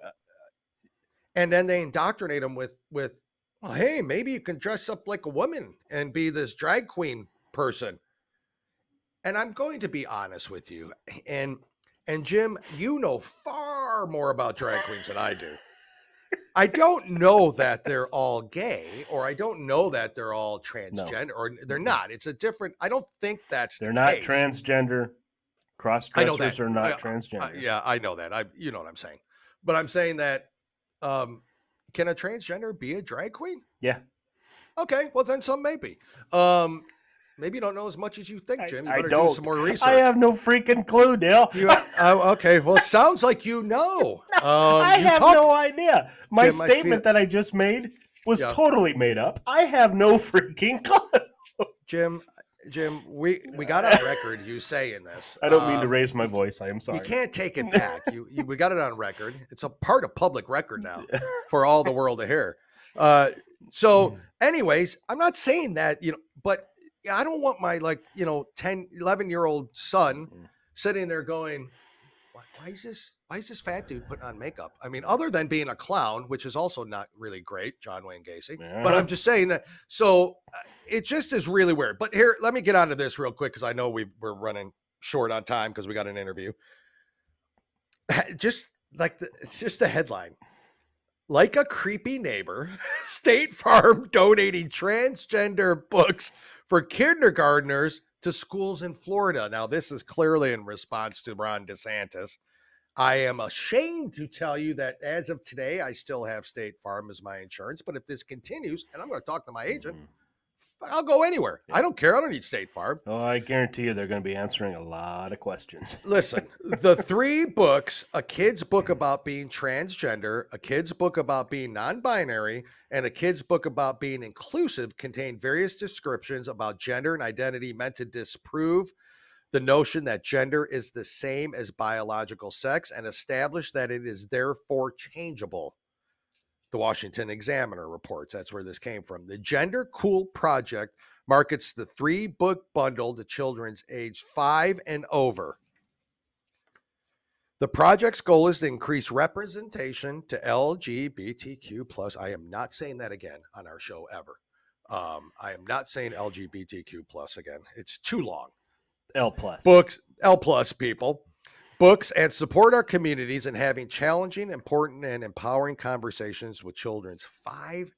and then they indoctrinate them with, well, hey, maybe you can dress up like a woman and be this drag queen person. And I'm going to be honest with you, and Jim, you know far more about drag queens than I do. I don't know that they're all gay, or I don't know that they're all transgender, or they're not. It's a different. I don't think they're not case. Transgender. Cross-dressers are not transgender. Yeah, I know that. You know what I'm saying. But I'm saying that can a transgender be a drag queen? Yeah. Okay, well then some maybe. Maybe you don't know as much as you think, Jim. You better do some more research. I have no freaking clue, Dale. Okay, well it sounds like you know. I have no idea. My Jim, statement that I just made was totally made up. I have no freaking clue. Jim, we got on record you saying this. I don't mean to raise my voice. I am sorry. You can't take it back. We got it on record. It's a part of public record now for all the world to hear. So anyways, I'm not saying that, but I don't want my 10, 11-year-old son sitting there going, why is this fat dude putting on makeup? I mean, other than being a clown, which is also not really great, John Wayne Gacy, but I'm just saying that. So it just is really weird. But here, let me get onto this real quick, because I know we're running short on time because we got an interview. Just it's just the headline. Like a creepy neighbor, State Farm donating transgender books for kindergartners to schools in Florida. Now, this is clearly in response to Ron DeSantis. I am ashamed to tell you that as of today, I still have State Farm as my insurance. But if this continues, and I'm going to talk to my agent, I'll go anywhere. Yeah. I don't care. I don't need State Farm. Oh, I guarantee you they're going to be answering a lot of questions. Listen, the 3 books, a kid's book about being transgender, a kid's book about being non-binary, and a kid's book about being inclusive, contain various descriptions about gender and identity meant to disprove the notion that gender is the same as biological sex and establish that it is therefore changeable. The Washington Examiner reports that's where this came from. The Gender Cool Project markets the 3-book bundle to children's age 5 and over. The project's goal is to increase representation to LGBTQ+. I am not saying that again on our show ever. I am not saying LGBTQ+ again. It's too long. L+. Books, L+ people. Books, and support our communities in having challenging, important, and empowering conversations with children's 5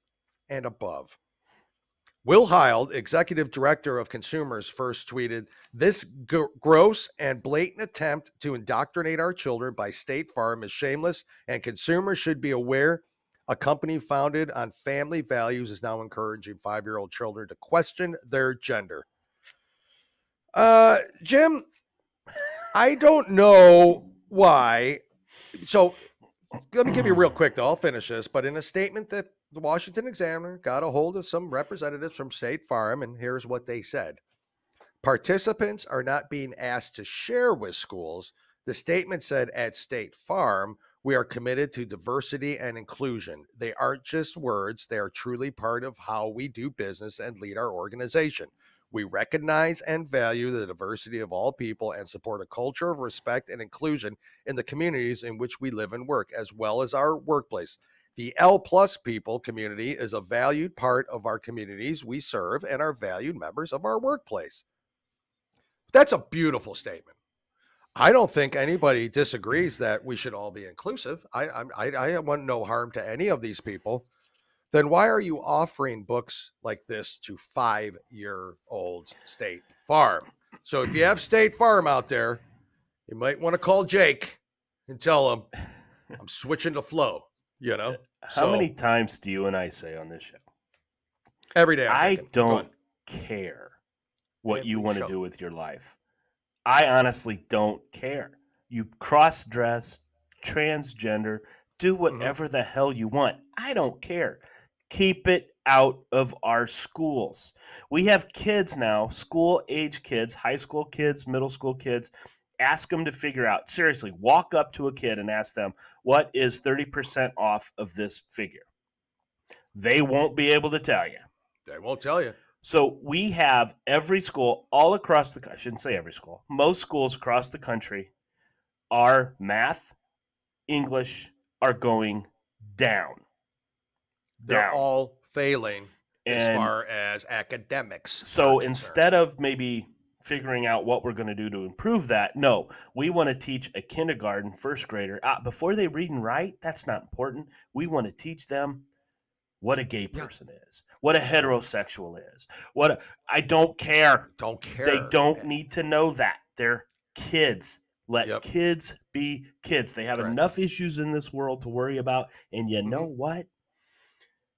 and above. Will Heil, executive director of Consumers, first tweeted, "This gross and blatant attempt to indoctrinate our children by State Farm is shameless, and consumers should be aware a company founded on family values is now encouraging 5-year-old children to question their gender." Jim, I don't know why. So let me give you real quick, though. I'll finish this. But in a statement that the Washington Examiner got a hold of some representatives from State Farm, and here's what they said. Participants are not being asked to share with schools. The statement said, at State Farm, we are committed to diversity and inclusion. They aren't just words. They are truly part of how we do business and lead our organization. We recognize and value the diversity of all people and support a culture of respect and inclusion in the communities in which we live and work, as well as our workplace. The L+ people community is a valued part of our communities we serve and are valued members of our workplace. That's a beautiful statement. I don't think anybody disagrees that we should all be inclusive. I want no harm to any of these people. Then why are you offering books like this to 5-year-olds State Farm? So if you have State Farm out there, you might want to call Jake and tell him I'm switching to Flow, you know? How many times do you and I say on this show? Every day. I don't care what you want to do with your life. I honestly don't care. You cross-dress, transgender, do whatever the hell you want. I don't care. Keep it out of our schools. We have kids now, school-age kids, high school kids, middle school kids. Ask them to figure out, seriously, walk up to a kid and ask them, what is 30% off of this figure? They won't be able to tell you. They won't tell you. So we have every school all across I shouldn't say every school, most schools across the country, our math, English are going down. They're all failing as far as academics. So instead of maybe figuring out what we're going to do to improve that, no, we want to teach a kindergarten, first grader, before they read and write, that's not important. We want to teach them what a gay person is, what a heterosexual is, I don't care. Don't care. They don't need to know that. They're kids. Let kids be kids. They have enough issues in this world to worry about. And you know what?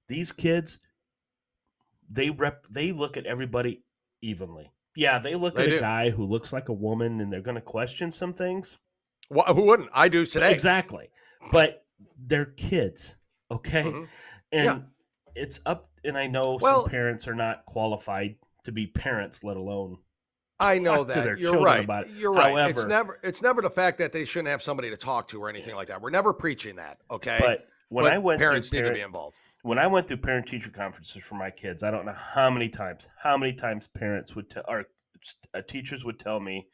These kids, they look at everybody evenly. Yeah, they look at a guy who looks like a woman and they're going to question some things. Well, who wouldn't? I do today. Exactly. But they're kids, okay? And it's up, and I know some parents are not qualified to be parents, let alone I know that. You're right. You're right. However, it's never the fact that they shouldn't have somebody to talk to or anything like that. We're never preaching that, okay? But when I went parents need to be involved. When I went through parent-teacher conferences for my kids, I don't know how many times parents would teachers would tell me,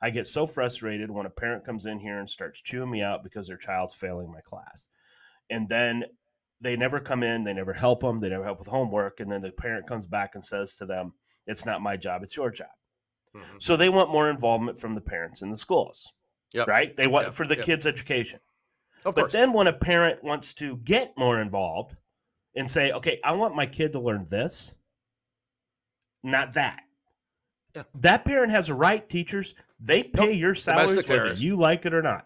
I get so frustrated when a parent comes in here and starts chewing me out because their child's failing my class. And then they never come in, they never help them, they never help with homework, and then the parent comes back and says to them, it's not my job, it's your job. So they want more involvement from the parents in the schools, right? They want for the kids' education. But then when a parent wants to get more involved and say, okay, I want my kid to learn this, not that. Yeah. That parent has a right, teachers. They pay your salaries whether you like it or not.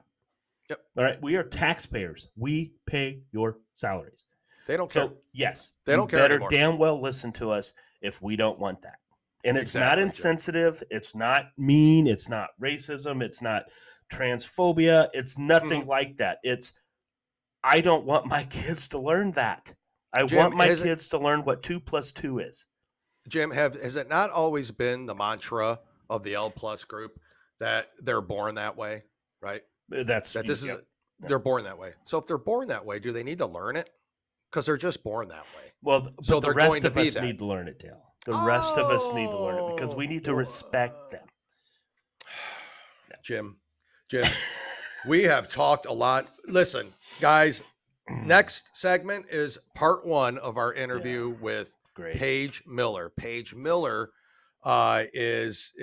Yep. All right. We are taxpayers. We pay your salaries. They don't care. So, yes. They don't care better anymore. Damn well listen to us if we don't want that. And it's not insensitive. It's not mean. It's not racism. It's not transphobia. It's nothing like that. It's, I don't want my kids to learn that. I want my kids to learn what 2 + 2 is. Jim, has it not always been the mantra of the L+ group that they're born that way, right? They're born that way. So if they're born that way, do they need to learn it? Because they're just born that way. Well, so the rest of us need to learn it, Dale. The rest of us need to learn it because we need to respect them. Jim, we have talked a lot. Listen, guys, next segment is part 1 of our interview with Paige Miller. Paige Miller is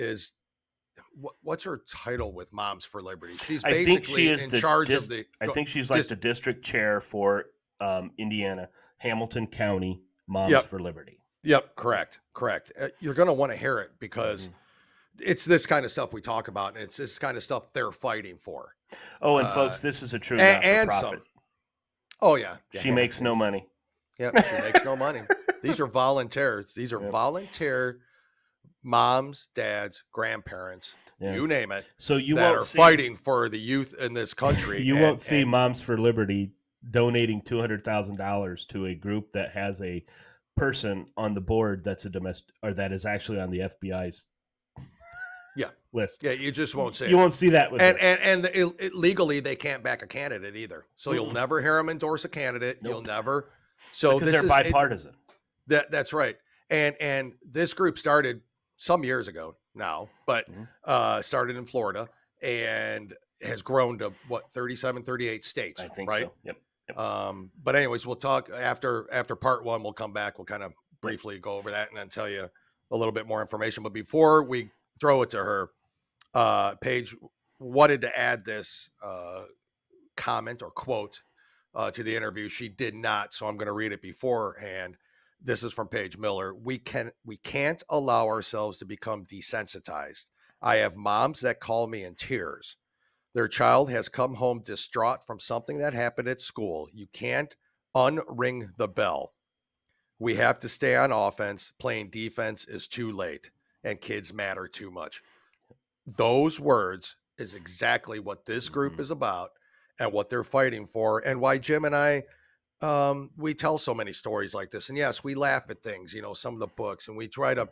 what's her title with Moms for Liberty? She's basically in charge of the. I think she's like the district chair for Indiana, Hamilton County Moms for Liberty. Yep, correct. You're going to want to hear it because it's this kind of stuff we talk about, and it's this kind of stuff they're fighting for. Oh, and folks, this is a true not-for-profit. Oh, yeah. She makes no money. Yeah, she makes no money. These are volunteers. These are volunteer moms, dads, grandparents, you name it. So you that are fighting for the youth in this country. You won't see Moms for Liberty donating $200,000 to a group that has a person on the board that's a domestic, or that is actually on the FBI's list. Yeah, you just won't see. You won't see that with and legally they can't back a candidate either. So you'll never hear them endorse a candidate. Nope. You'll never. So because they're bipartisan. That's right. And this group started some years ago now, but started in Florida and has grown to 37, 38 states. I think right? So. Yep. But anyways, we'll talk after part one. We'll come back. We'll kind of briefly go over that and then tell you a little bit more information. But before we throw it to her, Paige wanted to add this comment or quote to the interview. She did not, so I'm going to read it beforehand. This is from Paige Miller. We can't allow ourselves to become desensitized. I have moms that call me in tears. Their child has come home distraught from something that happened at school. You can't unring the bell. We have to stay on offense. Playing defense is too late, and kids matter too much. Those words is exactly what this group is about and what they're fighting for, and why Jim and I, we tell so many stories like this. And yes, we laugh at things, some of the books, and we try to,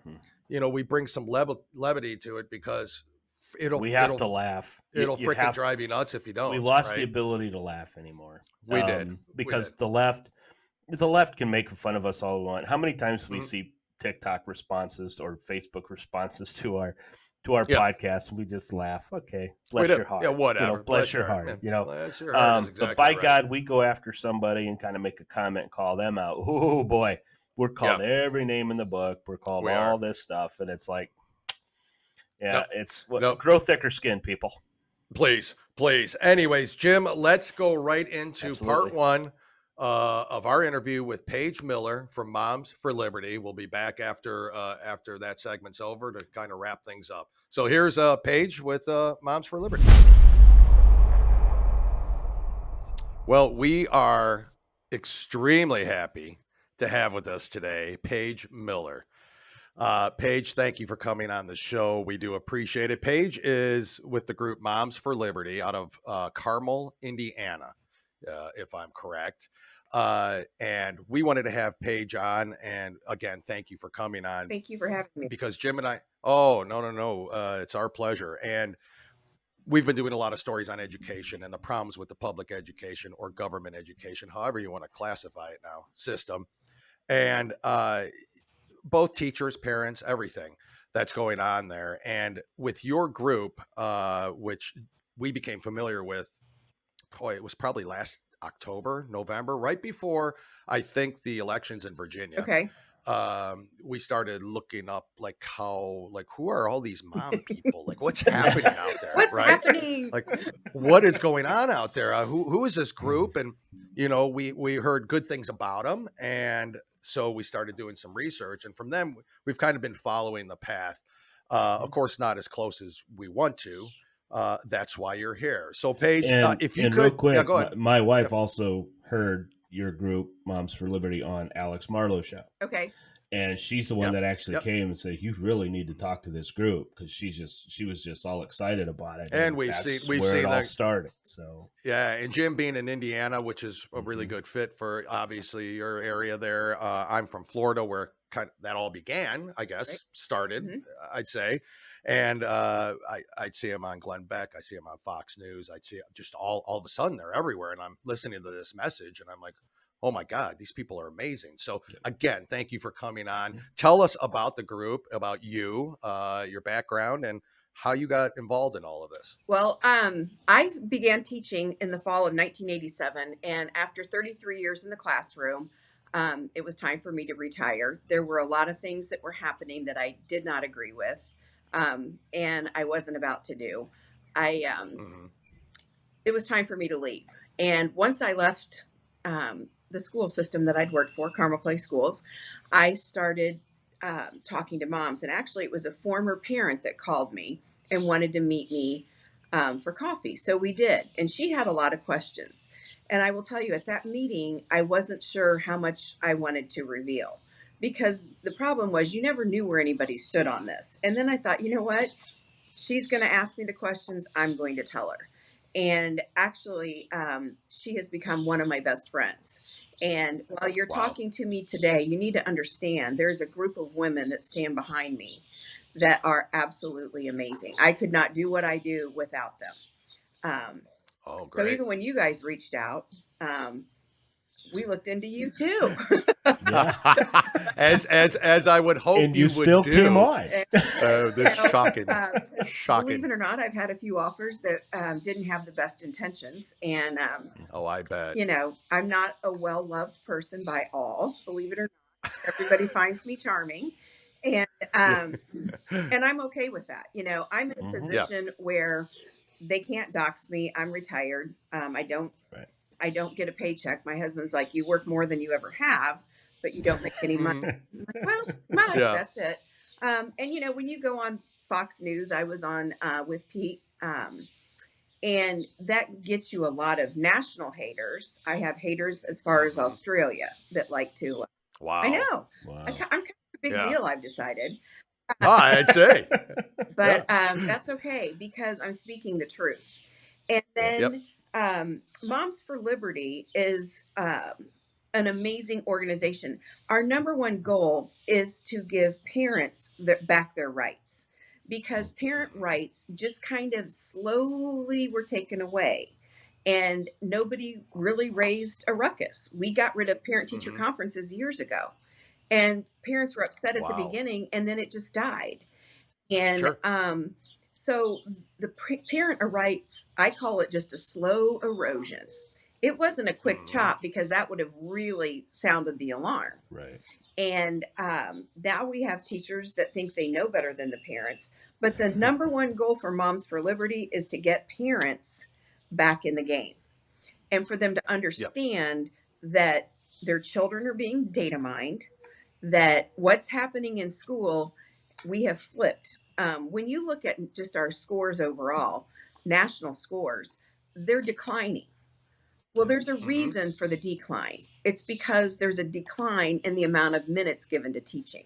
we bring some levity to it because we have to laugh. It'll freaking drive you nuts if you don't. We lost the ability to laugh anymore. We did. Because the left can make fun of us all we want. How many times we see TikTok responses or Facebook responses to our podcast, and we just laugh. Okay, bless your heart. Yeah, whatever. Bless your heart. Bless your heart. Exactly but by God, we go after somebody and kind of make a comment and call them out. Oh boy, we're called every name in the book. We're called all this stuff, and it's like, it's grow thicker skin, people. Please. Anyways, Jim, let's go right into part one of our interview with Paige Miller from Moms for Liberty. We'll be back after that segment's over to kind of wrap things up. So here's Paige with Moms for Liberty. Well, we are extremely happy to have with us today Paige Miller. Paige, thank you for coming on the show. We do appreciate it. Paige is with the group Moms for Liberty out of Carmel, Indiana, if I'm correct. And we wanted to have Paige on. And again, thank you for coming on. Thank you for having me. Because Jim and I, no. It's our pleasure. And we've been doing a lot of stories on education and the problems with the public education or government education, however you want to classify it now, system. And both teachers, parents, everything that's going on there. And with your group, which we became familiar with, it was probably last October, November, right before, I think, the elections in Virginia. Okay. We started looking up who are all these mom people? Like, what's happening out there? What's happening? Like, what is going on out there? Who is this group? And, we heard good things about them. And so we started doing some research, and from them, we've kind of been following the path. Of course, not as close as we want to. That's why you're here. So Paige, if you could, real quick, go ahead. My wife also heard your group, Moms for Liberty, on Alex Marlowe's show. Okay. And she's the one that actually came and said, "You really need to talk to this group," because she was just all excited about it. And we've seen it all started. So and Jim being in Indiana, which is a really good fit for obviously your area there. I'm from Florida, where kind of that all began, I guess, started, I'd say. And I'd see him on Glenn Beck. I see him on Fox News. I'd see him just all of a sudden they're everywhere. And I'm listening to this message and I'm like, oh my God, these people are amazing. So again, thank you for coming on. Tell us about the group, about you, your background, and how you got involved in all of this. Well, I began teaching in the fall of 1987. And after 33 years in the classroom, it was time for me to retire. There were a lot of things that were happening that I did not agree with. And I wasn't about to do. It was time for me to leave. And once I left the school system that I'd worked for, Carmel Place Schools, I started talking to moms. And actually, it was a former parent that called me and wanted to meet me for coffee. So we did. And she had a lot of questions. And I will tell you, at that meeting, I wasn't sure how much I wanted to reveal. Because the problem was you never knew where anybody stood on this. And then I thought, you know what? She's going to ask me the questions. I'm going to tell her. And actually, she has become one of my best friends. And while you're talking to me today, you need to understand there's a group of women that stand behind me that are absolutely amazing. I could not do what I do without them. Great. So even when you guys reached out, we looked into you too. as I would hope, and you still would came on. This shocking. Shocking. Believe it or not, I've had a few offers that didn't have the best intentions, and I bet. I'm not a well-loved person by all. Believe it or not, everybody finds me charming, and and I'm okay with that. I'm in a position where they can't dox me. I'm retired. I don't get a paycheck. My husband's like, you work more than you ever have, but you don't make any money. I'm like, well, much, that's it. And when you go on Fox News, I was on with Pete, and that gets you a lot of national haters. I have haters as far as Australia that like to. Wow. I know. Wow. I'm kind of a big deal, I've decided. I'd say. But that's okay because I'm speaking the truth. And then Moms for Liberty is an amazing organization. Our number one goal is to give parents back their rights, because parent rights just kind of slowly were taken away. And nobody really raised a ruckus. We got rid of parent-teacher conferences years ago. And parents were upset at the beginning, and then it just died. And so the parent rights, I call it just a slow erosion. It wasn't a quick chop, because that would have really sounded the alarm. Right. And now we have teachers that think they know better than the parents. But the number one goal for Moms for Liberty is to get parents back in the game, and for them to understand that their children are being data mined, that what's happening in school, we have flipped. When you look at just our scores overall, national scores, they're declining. Well, there's a reason for the decline. It's because there's a decline in the amount of minutes given to teaching.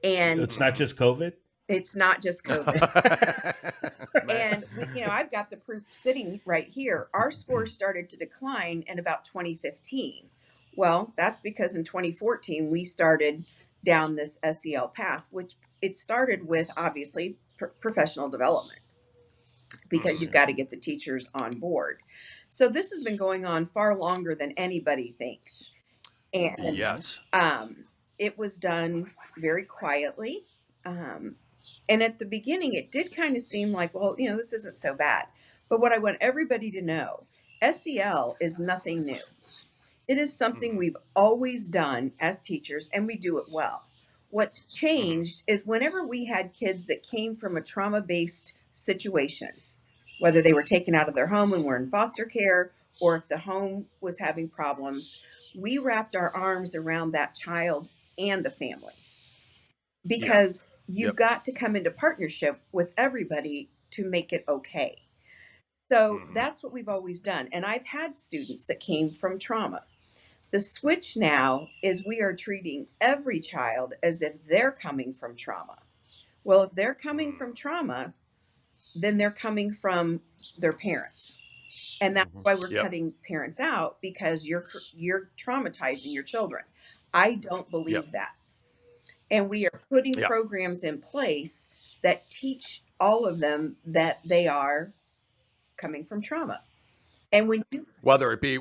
And it's not just COVID? It's not just COVID. And I've got the proof sitting right here. Our scores started to decline in about 2015. Well, that's because in 2014, we started down this SEL path, which it started with, obviously, professional development, because you've got to get the teachers on board. So this has been going on far longer than anybody thinks. And it was done very quietly. And at the beginning, it did kind of seem like, well, this isn't so bad. But what I want everybody to know, SEL is nothing new. It is something we've always done as teachers, and we do it well. What's changed is whenever we had kids that came from a trauma-based situation, whether they were taken out of their home and were in foster care, or if the home was having problems, we wrapped our arms around that child and the family. Because you've got to come into partnership with everybody to make it okay. So that's what we've always done. And I've had students that came from trauma. The switch now is we are treating every child as if they're coming from trauma. Well, if they're coming from trauma, then they're coming from their parents. And that's why we're cutting parents out, because you're traumatizing your children. I don't believe that. And we are putting programs in place that teach all of them that they are coming from trauma. And when you whether it be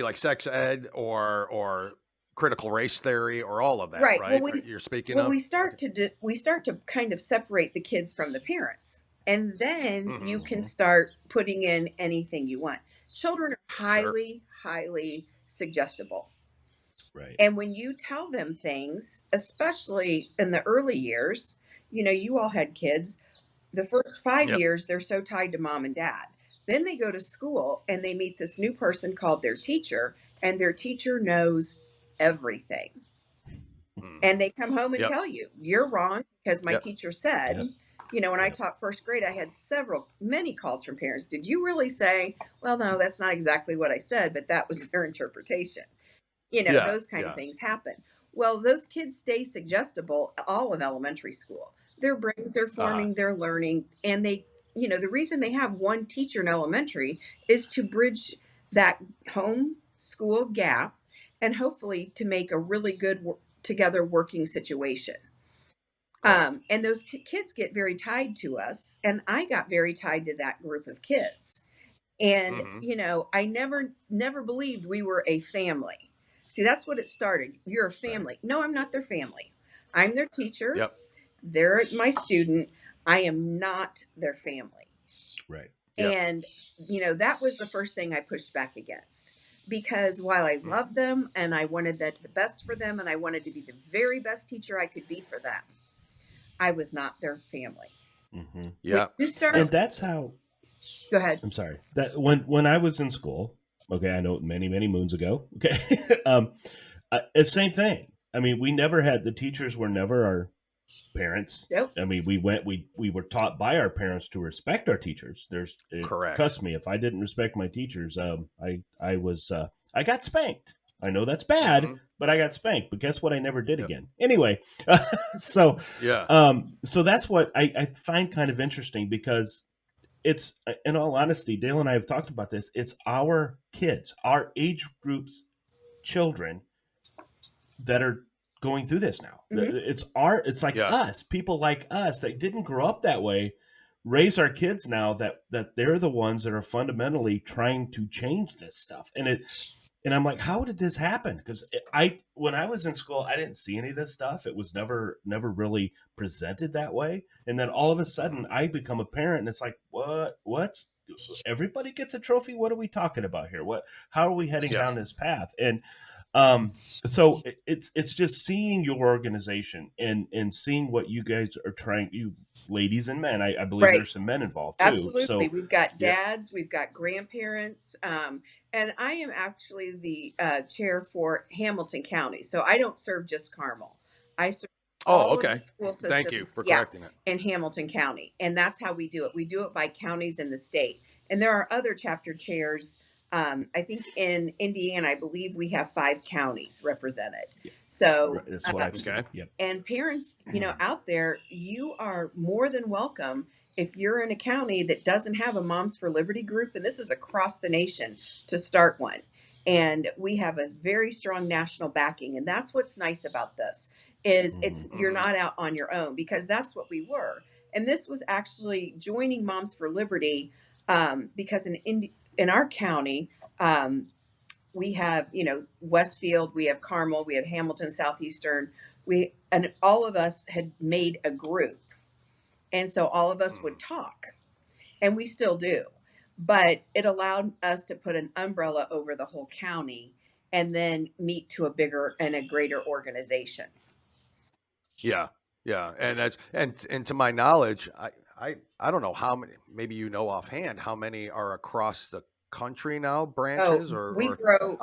like sex ed or critical race theory or all of that, right? Well, you're speaking of. We start to kind of separate the kids from the parents, and then you can start putting in anything you want. Children are highly suggestible. Right. And when you tell them things, especially in the early years, you all had kids, the first 5 years, they're so tied to mom and dad. Then they go to school and they meet this new person called their teacher, and their teacher knows everything. And they come home and tell you, you're wrong, because my teacher said, when I taught first grade, I had many calls from parents. Did you really say, well, no, that's not exactly what I said, but that was their interpretation. Those kind of things happen. Well, those kids stay suggestible all of elementary school. Their brains are forming, they're learning, and they, the reason they have one teacher in elementary is to bridge that home school gap, and hopefully to make a really good together working situation. And those kids get very tied to us, and I got very tied to that group of kids. And, I never believed we were a family. See, that's what it started. You're a family. Right. No, I'm not their family. I'm their teacher. Yep. They're my student. I am not their family. Right. Yep. And, that was the first thing I pushed back against. Because while I loved them and I wanted the best for them and I wanted to be the very best teacher I could be for them, I was not their family. Mm-hmm. Yeah. And that's how. Go ahead. I'm sorry. That when I was in school, okay, I know many, many moons ago. Okay. Same thing. I mean, the teachers were never our parents. Yep. I mean, we were taught by our parents to respect our teachers. Correct. Trust me, if I didn't respect my teachers, I got spanked. I know that's bad, but I got spanked. But guess what? I never did again. Anyway, so that's what I find kind of interesting, because it's, in all honesty, Dale and I have talked about this. It's our kids, our age groups, children that are going through this now. Mm-hmm. It's like us, people like us that didn't grow up that way, raise our kids now that they're the ones that are fundamentally trying to change this stuff. And I'm like, how did this happen? Because when I was in school, I didn't see any of this stuff. It was never really presented that way. And then all of a sudden I become a parent and it's like, what's everybody gets a trophy? What are we talking about here? How are we heading down this path? And so it's just seeing your organization and seeing what you guys are trying, you ladies and men. I believe there's some men involved too. Absolutely. So we've got dads, we've got grandparents, and I am actually the chair for Hamilton County. So I don't serve just Carmel. I serve all of the school systems. Thank you for correcting it. In Hamilton County. And that's how we do it. We do it by counties in the state. And there are other chapter chairs. I think in Indiana, I believe we have 5 counties represented. So that's what I've said. Yep. And parents, out there, you are more than welcome if you're in a county that doesn't have a Moms for Liberty group, and this is across the nation, to start one. And we have a very strong national backing. And that's what's nice about this is you're not out on your own, because that's what we were. And this was actually joining Moms for Liberty because in our county, we have, Westfield, we have Carmel, we have Hamilton, Southeastern, and all of us had made a group. And so all of us would talk, and we still do, but it allowed us to put an umbrella over the whole county and then meet to a bigger and a greater organization. Yeah. Yeah. And that's, and to my knowledge, I don't know how many, maybe offhand, how many are across the country now, branches we grow.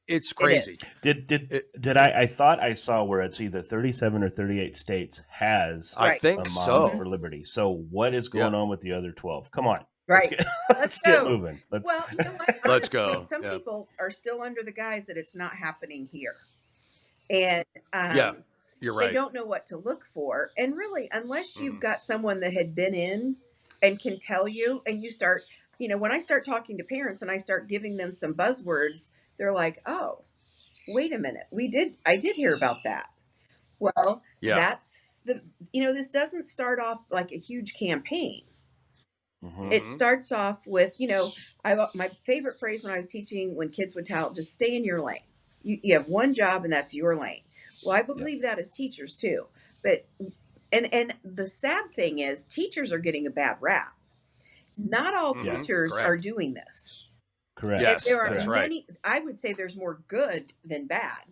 It's crazy. I thought I saw where it's either 37 or 38 states has I think a Mom for Liberty. So what is going on with the other 12? Come on. Right. Let's get moving. Well, you know what? Let's go. Some people are still under the guise that it's not happening here. And you're right. They don't know what to look for. And really, unless you've got someone that had been in and can tell you, and you start, when I start talking to parents and I start giving them some buzzwords, they're like, oh, wait a minute. I did hear about that. Well, that's this doesn't start off like a huge campaign. It starts off with, my favorite phrase when I was teaching, when kids would tell, just stay in your lane. You have one job and that's your lane. Well, I believe that as teachers too. But, and the sad thing is teachers are getting a bad rap. Not all teachers are doing this. Correct. Yes, there are that's many, I would say there's more good than bad.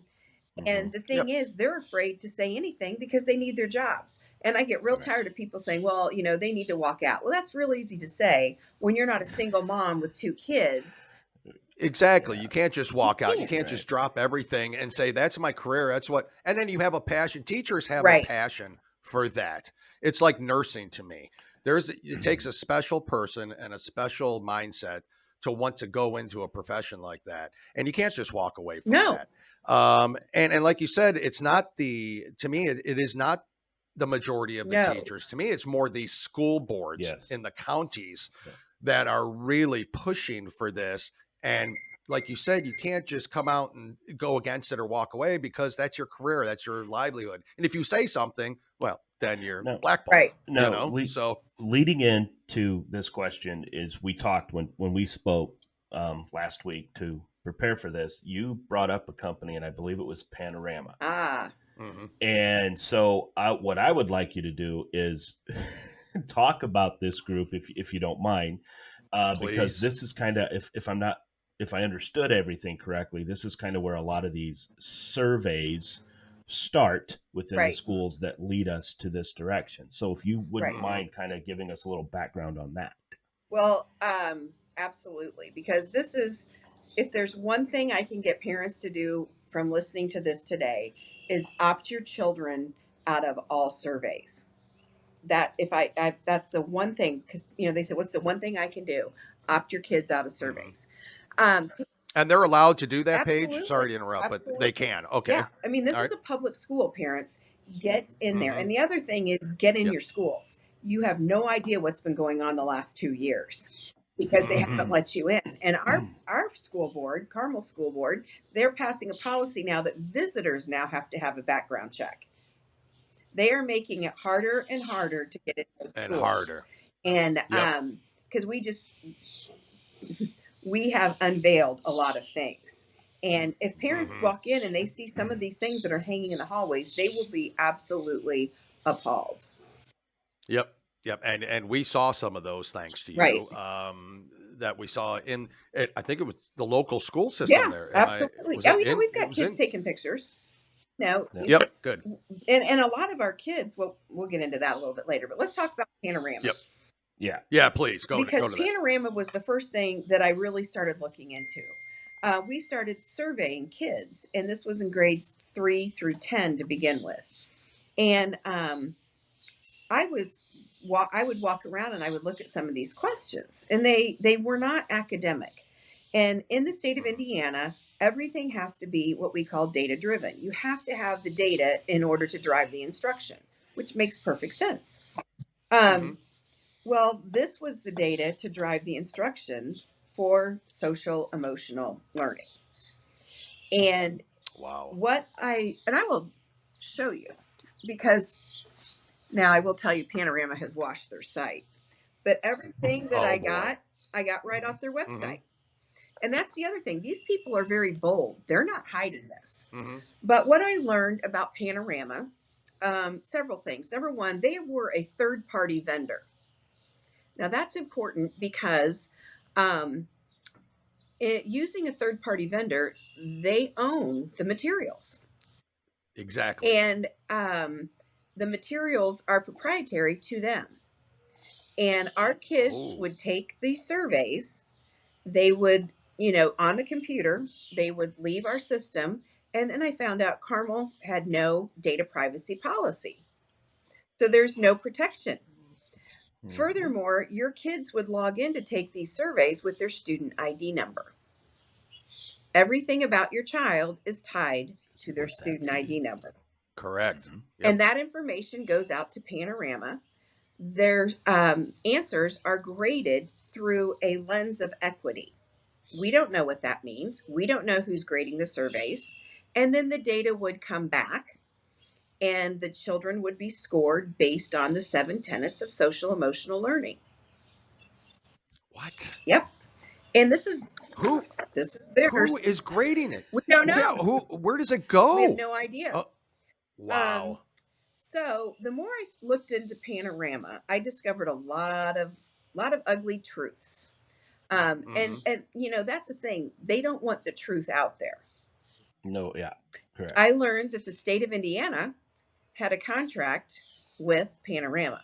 And the thing is, they're afraid to say anything because they need their jobs. And I get real tired of people saying, well, they need to walk out. Well, that's real easy to say when you're not a single mom with 2 kids. Exactly. You can't just walk out. You can't just drop everything and say, that's my career. That's what, and then you have a passion. Teachers have a passion for that. It's like nursing to me. It takes a special person and a special mindset to want to go into a profession like that. And you can't just walk away from that. And like you said, it's not to me, it is not the majority of the teachers. To me, it's more the school boards in the counties that are really pushing for this. And, like you said, you can't just come out and go against it or walk away, because that's your career, that's your livelihood. And if you say something, well, then you're blackballed. Right. No. So leading into this question is, we talked when we spoke last week to prepare for this. You brought up a company, and I believe it was Panorama. Mm-hmm. And so what I would like you to do is talk about this group, if you don't mind, because this is kind of, if I understood everything correctly, this is kind of where a lot of these surveys start within the schools that lead us to this direction. So if you wouldn't mind kind of giving us a little background on that. Well, absolutely. Because this is, if there's one thing I can get parents to do from listening to this today, is opt your children out of all surveys. That if I that's the one thing, because they said, what's the one thing I can do? Opt your kids out of surveys. And they're allowed to do that, absolutely. Paige? Sorry to interrupt, but they can. Okay. Yeah. I mean, this is a public school, parents. Get in there. And the other thing is, get in your schools. You have no idea what's been going on the last 2 years, because they haven't let you in. And our school board, Carmel School Board, they're passing a policy now that visitors now have to have a background check. They are making it harder and harder to get into schools. And harder. And because we have unveiled a lot of things. And if parents walk in and they see some of these things that are hanging in the hallways, they will be absolutely appalled. Yep. And we saw some of those, thanks to you. Right. That we saw in it. I think it was the local school system there. Absolutely. We've got kids taking pictures. No. Yep. Good. And a lot of our kids, well, we'll get into that a little bit later, but let's talk about Panorama. Yep. Yeah. Yeah, please go. Because go to Panorama was the first thing that I really started looking into. We started surveying kids, and this was in grades 3 through 10 to begin with. And I would walk around and I would look at some of these questions, and they were not academic. And in the state of Indiana, everything has to be what we call data driven. You have to have the data in order to drive the instruction, which makes perfect sense. Well, this was the data to drive the instruction for social emotional learning. And wow. I will show you, because now I will tell you, Panorama has washed their site, but everything that I got right off their website. And that's the other thing. These people are very bold. They're not hiding this. But what I learned about Panorama, several things. Number one, they were a third-party vendor. Now, that's important because using a third-party vendor, they own the materials. Exactly. And the materials are proprietary to them. And our kids would take these surveys. They would, on the computer, they would leave our system. And then I found out Carmel had no data privacy policy. So there's no protection. Furthermore, your kids would log in to take these surveys with their student ID number. Everything about your child is tied to their student ID number. Correct. And that information goes out to Panorama. Their answers are graded through a lens of equity. We don't know what that means. We don't know who's grading the surveys. And then the data would come back, and the children would be scored based on the 7 tenets of social emotional learning. What? Yep. And this is theirs. Who is grading it? We don't know. Yeah, where does it go? We have no idea. Wow. So the more I looked into Panorama, I discovered a lot of ugly truths. And that's the thing. They don't want the truth out there. No, yeah, correct. I learned that the state of Indiana had a contract with Panorama.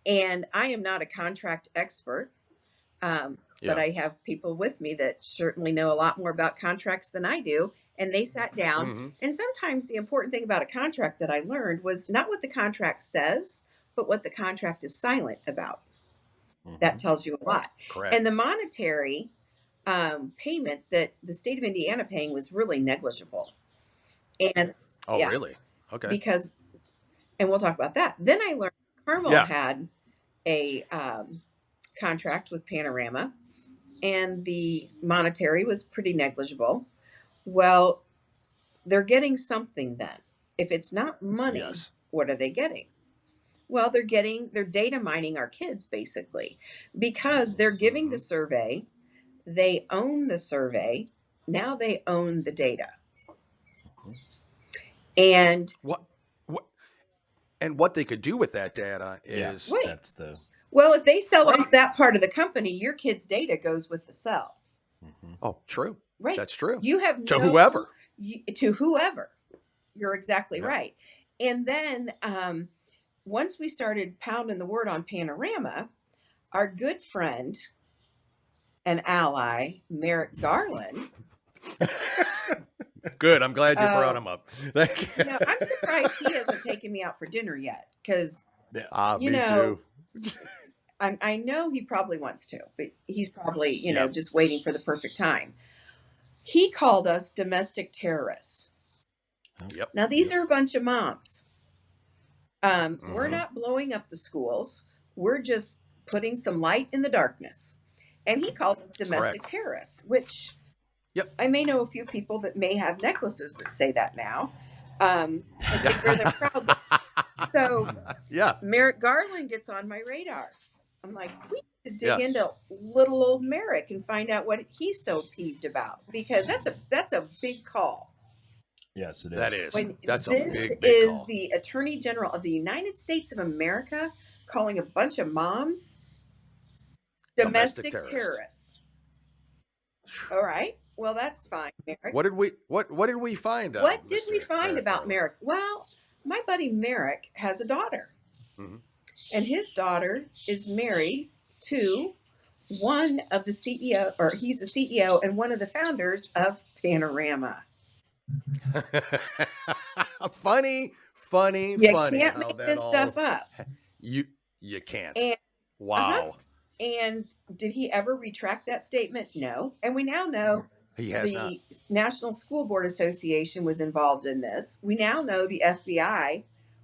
And I am not a contract expert, but I have people with me that certainly know a lot more about contracts than I do. And they sat down. And sometimes the important thing about a contract that I learned was not what the contract says, but what the contract is silent about. That tells you a lot. Correct. And the monetary payment that the state of Indiana paying was really negligible. And really? Okay. Because, and we'll talk about that. Then I learned Carmel had a contract with Panorama, and the monetary was pretty negligible. Well, they're getting something then. If it's not money, Yes. What are they getting? Well, they're data mining our kids basically, because they're giving the survey. They own the survey. Now they own the data. And what they could do with that data is well, if they sell off that part of the company, your kid's data goes with the sell. Oh, true. Right. That's true. You have to whoever. You're exactly right. And then once we started pounding the word on Panorama, our good friend and ally, Merrick Garland. Good. I'm glad you brought him up. I'm surprised he hasn't taken me out for dinner yet, because me too. I know he probably wants to, but he's probably just waiting for the perfect time. He called us domestic terrorists. Yep. Now these are a bunch of moms. We're not blowing up the schools. We're just putting some light in the darkness. And he calls us domestic terrorists, which I may know a few people that may have necklaces that say that now. And they wear them proudly. So Merrick Garland gets on my radar. I'm like, we need to dig into little old Merrick and find out what he's so peeved about, because that's a big call. Yes, it is. That is. That's a big This is call. the Attorney General of the United States of America calling a bunch of moms domestic terrorists. All right. Well, that's fine, Merrick. What did we find? What did we find about Merrick? Well, my buddy Merrick has a daughter, and his daughter is married to one of the CEO, or he's the CEO and one of the founders of Panorama. funny. You can't make this stuff up. You can't. And, wow. And did he ever retract that statement? No. And we now know the National School Board Association was involved in this. We now know the FBI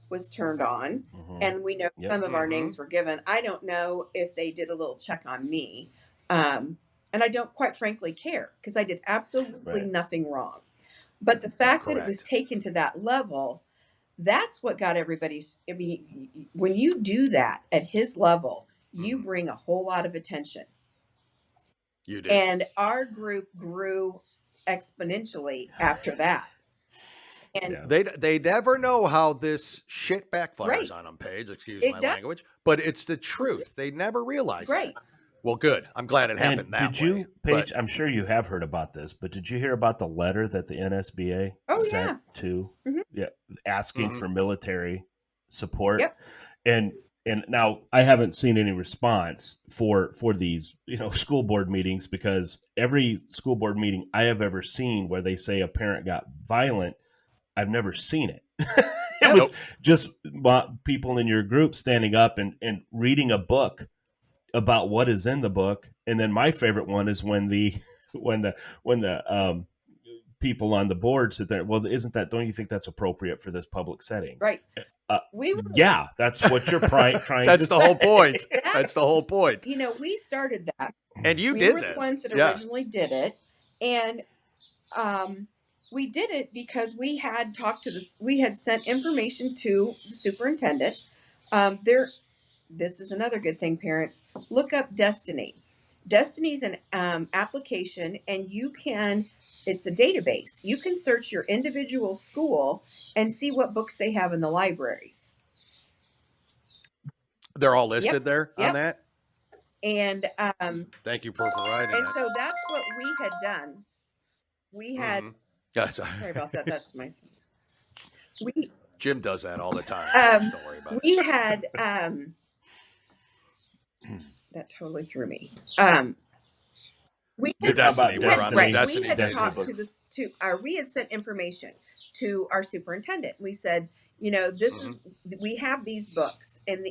was turned on, and we know some of our names were given. I don't know if they did a little check on me. And I don't, quite frankly, care, because I did absolutely nothing wrong. But the fact that it was taken to that level, that's what got everybody's. I mean, when you do that at his level, you bring a whole lot of attention. You do. And our group grew exponentially after that. And they never know how this shit backfires on them, Paige. Excuse my language, but it's the truth. They never realize that. Well, good. I'm glad it happened that way. Did you, Paige? I'm sure you have heard about this, but did you hear about the letter that the NSBA sent to asking for military support? Yep. And now I haven't seen any response for these school board meetings, because every school board meeting I have ever seen where they say a parent got violent, I've never seen it. It was just people in your group standing up and reading a book about what is in the book. And then my favorite one is when the people on the board sit there. Well, don't you think that's appropriate for this public setting? Right. That's what you're trying to say. That's the whole point. That's the whole point. We started that. And we were the ones that originally did it. And we did it because we had we had sent information to the superintendent. This is another good thing, parents. Look up Destiny. Destiny's an application, and it's a database. You can search your individual school and see what books they have in the library. They're all listed there on that? And thank you for providing that. And so that's what we had done. We had... Sorry about that. That's my son. Jim does that all the time. Don't worry about it. We had... that totally threw me. We had sent information to our superintendent. We said, this is, we have these books, and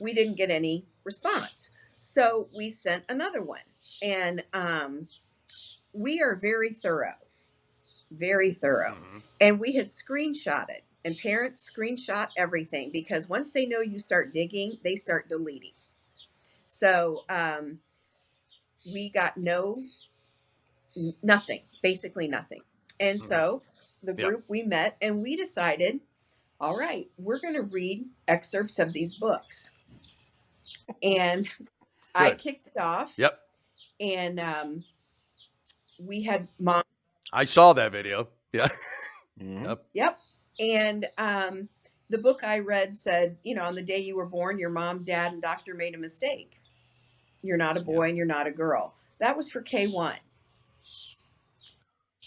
we didn't get any response. So we sent another one, and we are very thorough, and we had screenshotted. And parents screenshot everything, because once they know you start digging, they start deleting. So we got nothing, basically nothing. And so the group, we met and we decided, all right, we're going to read excerpts of these books. And I kicked it off. Yep. And we had mom. I saw that video. Yeah. Yep. And the book I read said, on the day you were born, your mom, dad, and doctor made a mistake. You're not a boy and you're not a girl. That was for K1.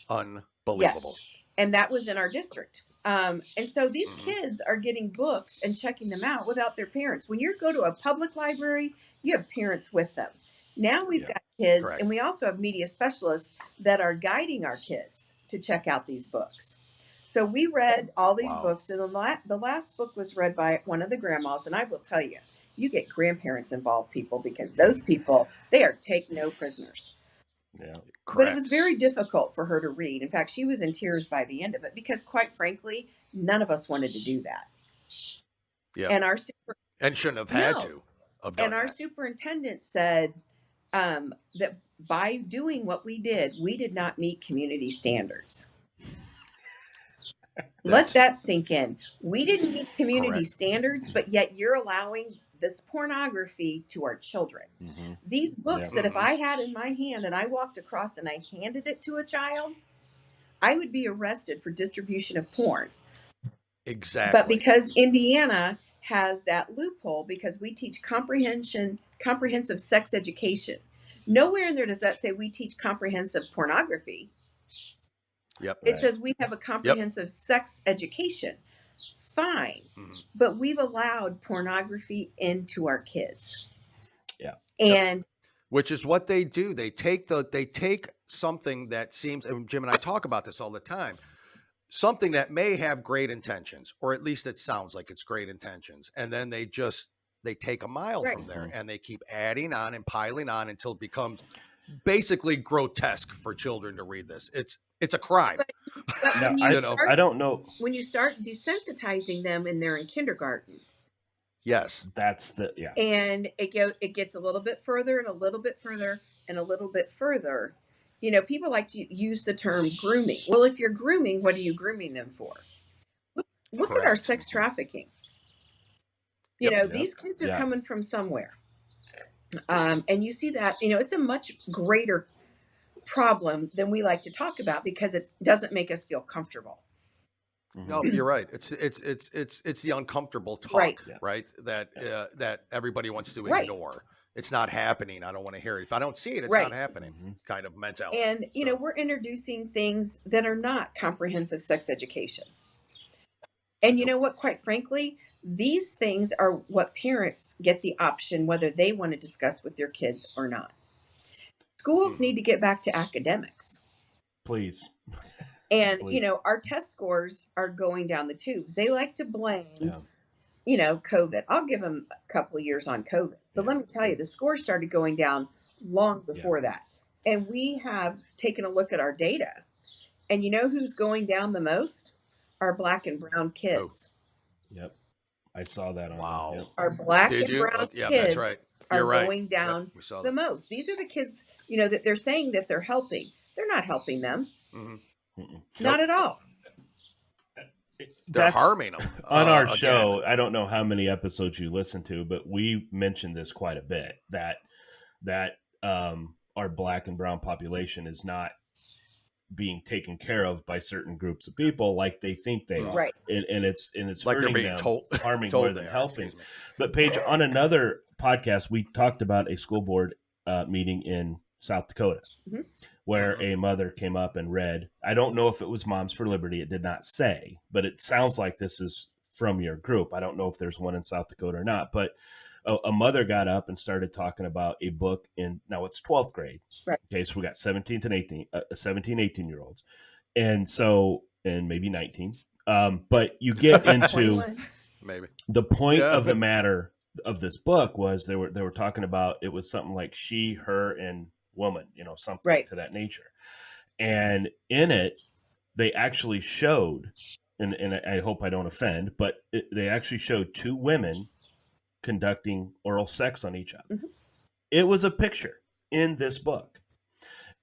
Unbelievable. Yes. And that was in our district. And so these kids are getting books and checking them out without their parents. When you go to a public library, you have parents with them. Now we've got kids, and we also have media specialists that are guiding our kids to check out these books. So we read all these books, and the last book was read by one of the grandmas. And I will tell you, you get grandparents involved, people, because those people, they are take no prisoners. Yeah. Correct. But it was very difficult for her to read. In fact, she was in tears by the end of it because, quite frankly, none of us wanted to do that. Yeah. And shouldn't have had to have done and our that. superintendent said that by doing what we did not meet community standards. Let that sink in. We didn't meet community standards, but yet you're allowing this pornography to our children. These books that if I had in my hand and I walked across and I handed it to a child, I would be arrested for distribution of porn. Exactly. But because Indiana has that loophole, because we teach comprehensive sex education, nowhere in there does that say we teach comprehensive pornography. Yep. It says we have a comprehensive sex education. Fine. But we've allowed pornography into our kids. Yeah. And which is what they do. They take something that seems, and Jim and I talk about this all the time, something that may have great intentions, or at least it sounds like it's great intentions. And then they take a mile from there and they keep adding on and piling on until it becomes basically grotesque for children to read this. It's a crime. But I don't know. When you start desensitizing them and they're in kindergarten. Yes. That's and it gets a little bit further and a little bit further and a little bit further. People like to use the term grooming. Well, if you're grooming, what are you grooming them for? Look at our sex trafficking. These kids are coming from somewhere. And you see that, it's a much greater problem than we like to talk about because it doesn't make us feel comfortable. No, you're right. It's the uncomfortable talk, right? That everybody wants to ignore. It's not happening. I don't want to hear it. If I don't see it, it's not happening. Kind of mentality. And we're introducing things that are not comprehensive sex education. And you know what? Quite frankly, these things are what parents get the option whether they want to discuss with their kids or not. Schools need to get back to academics. Please. And, our test scores are going down the tubes. They like to blame, COVID. I'll give them a couple of years on COVID. But let me tell you, the scores started going down long before that. And we have taken a look at our data. And you know who's going down the most? Our Black and brown kids. Yep. I saw that on. Wow. Our Black and brown kids that's right. are going down the most. These are the kids, that they're saying that they're helping. They're not helping them. Not at all. They're harming them. On our show, I don't know how many episodes you listen to, but we mentioned this quite a bit, that our Black and brown population is not being taken care of by certain groups of people like they think they are. Right. And it's like hurting them, harming more than helping. But Paige, on another podcast, we talked about a school board meeting in South Dakota where a mother came up and read, I don't know if it was Moms for Liberty. It did not say, but it sounds like this is from your group. I don't know if there's one in South Dakota or not, but a mother got up and started talking about a book now it's 12th grade. Right. Okay. So we got 17 and 18 year olds. And maybe 19. But you get into maybe the point of the matter of this book was they were talking about, it was something like she, her, and woman, something to that nature. And in it, they actually showed, and I hope I don't offend, but they actually showed two women conducting oral sex on each other. It was a picture. in this book.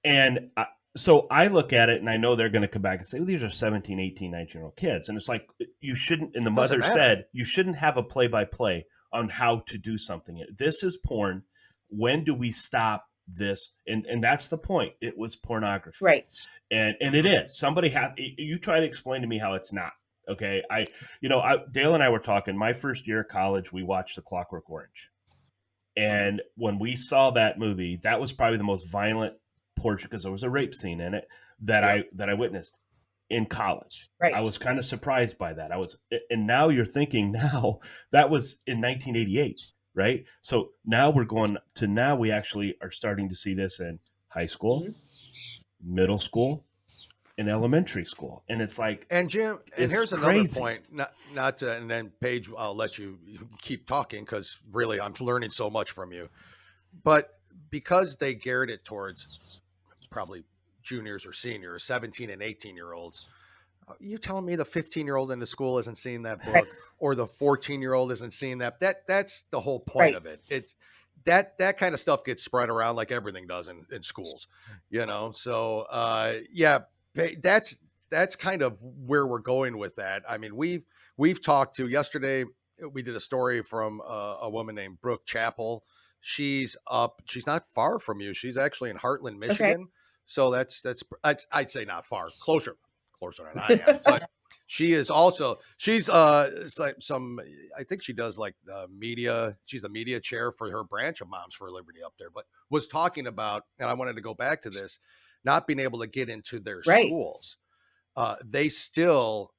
And so I look at it and I know they're going to come back and say, well, these are 17, 18, 19-year-old kids. And it's like, you shouldn't, and the mother said, you shouldn't have a play-by-play on how to do something. This is porn. When do we stop this? And that's the point. It was pornography. Right. And it is. Somebody you try to explain to me how it's not. Okay. Dale and I were talking, my first year of college, we watched The Clockwork Orange. And when we saw that movie, that was probably the most violent portion, because there was a rape scene in it that I witnessed in college. Right. I was kind of surprised by that. And now you're thinking, now that was in 1988, right? So now we actually are starting to see this in high school, middle school, and elementary school. And it's like, and Jim, and here's another point, not to, and then Paige, I'll let you keep talking, because really I'm learning so much from you, but because they geared it towards probably juniors or seniors, 17 and 18-year-olds, you telling me the 15-year-old in the school isn't seeing that book, or the 14-year-old isn't seeing that's the whole point of it. It's that kind of stuff gets spread around like everything does in schools, so that's kind of where we're going with that. I mean, we've talked to, yesterday we did a story from a woman named Brooke Chappell. She's not far from you. She's actually in Heartland, Michigan. Okay. So that's I'd say not far, closer than I am. But she's like I think she does like media. She's the media chair for her branch of Moms for Liberty up there, but was talking about, and I wanted to go back to this, not being able to get into their schools. They still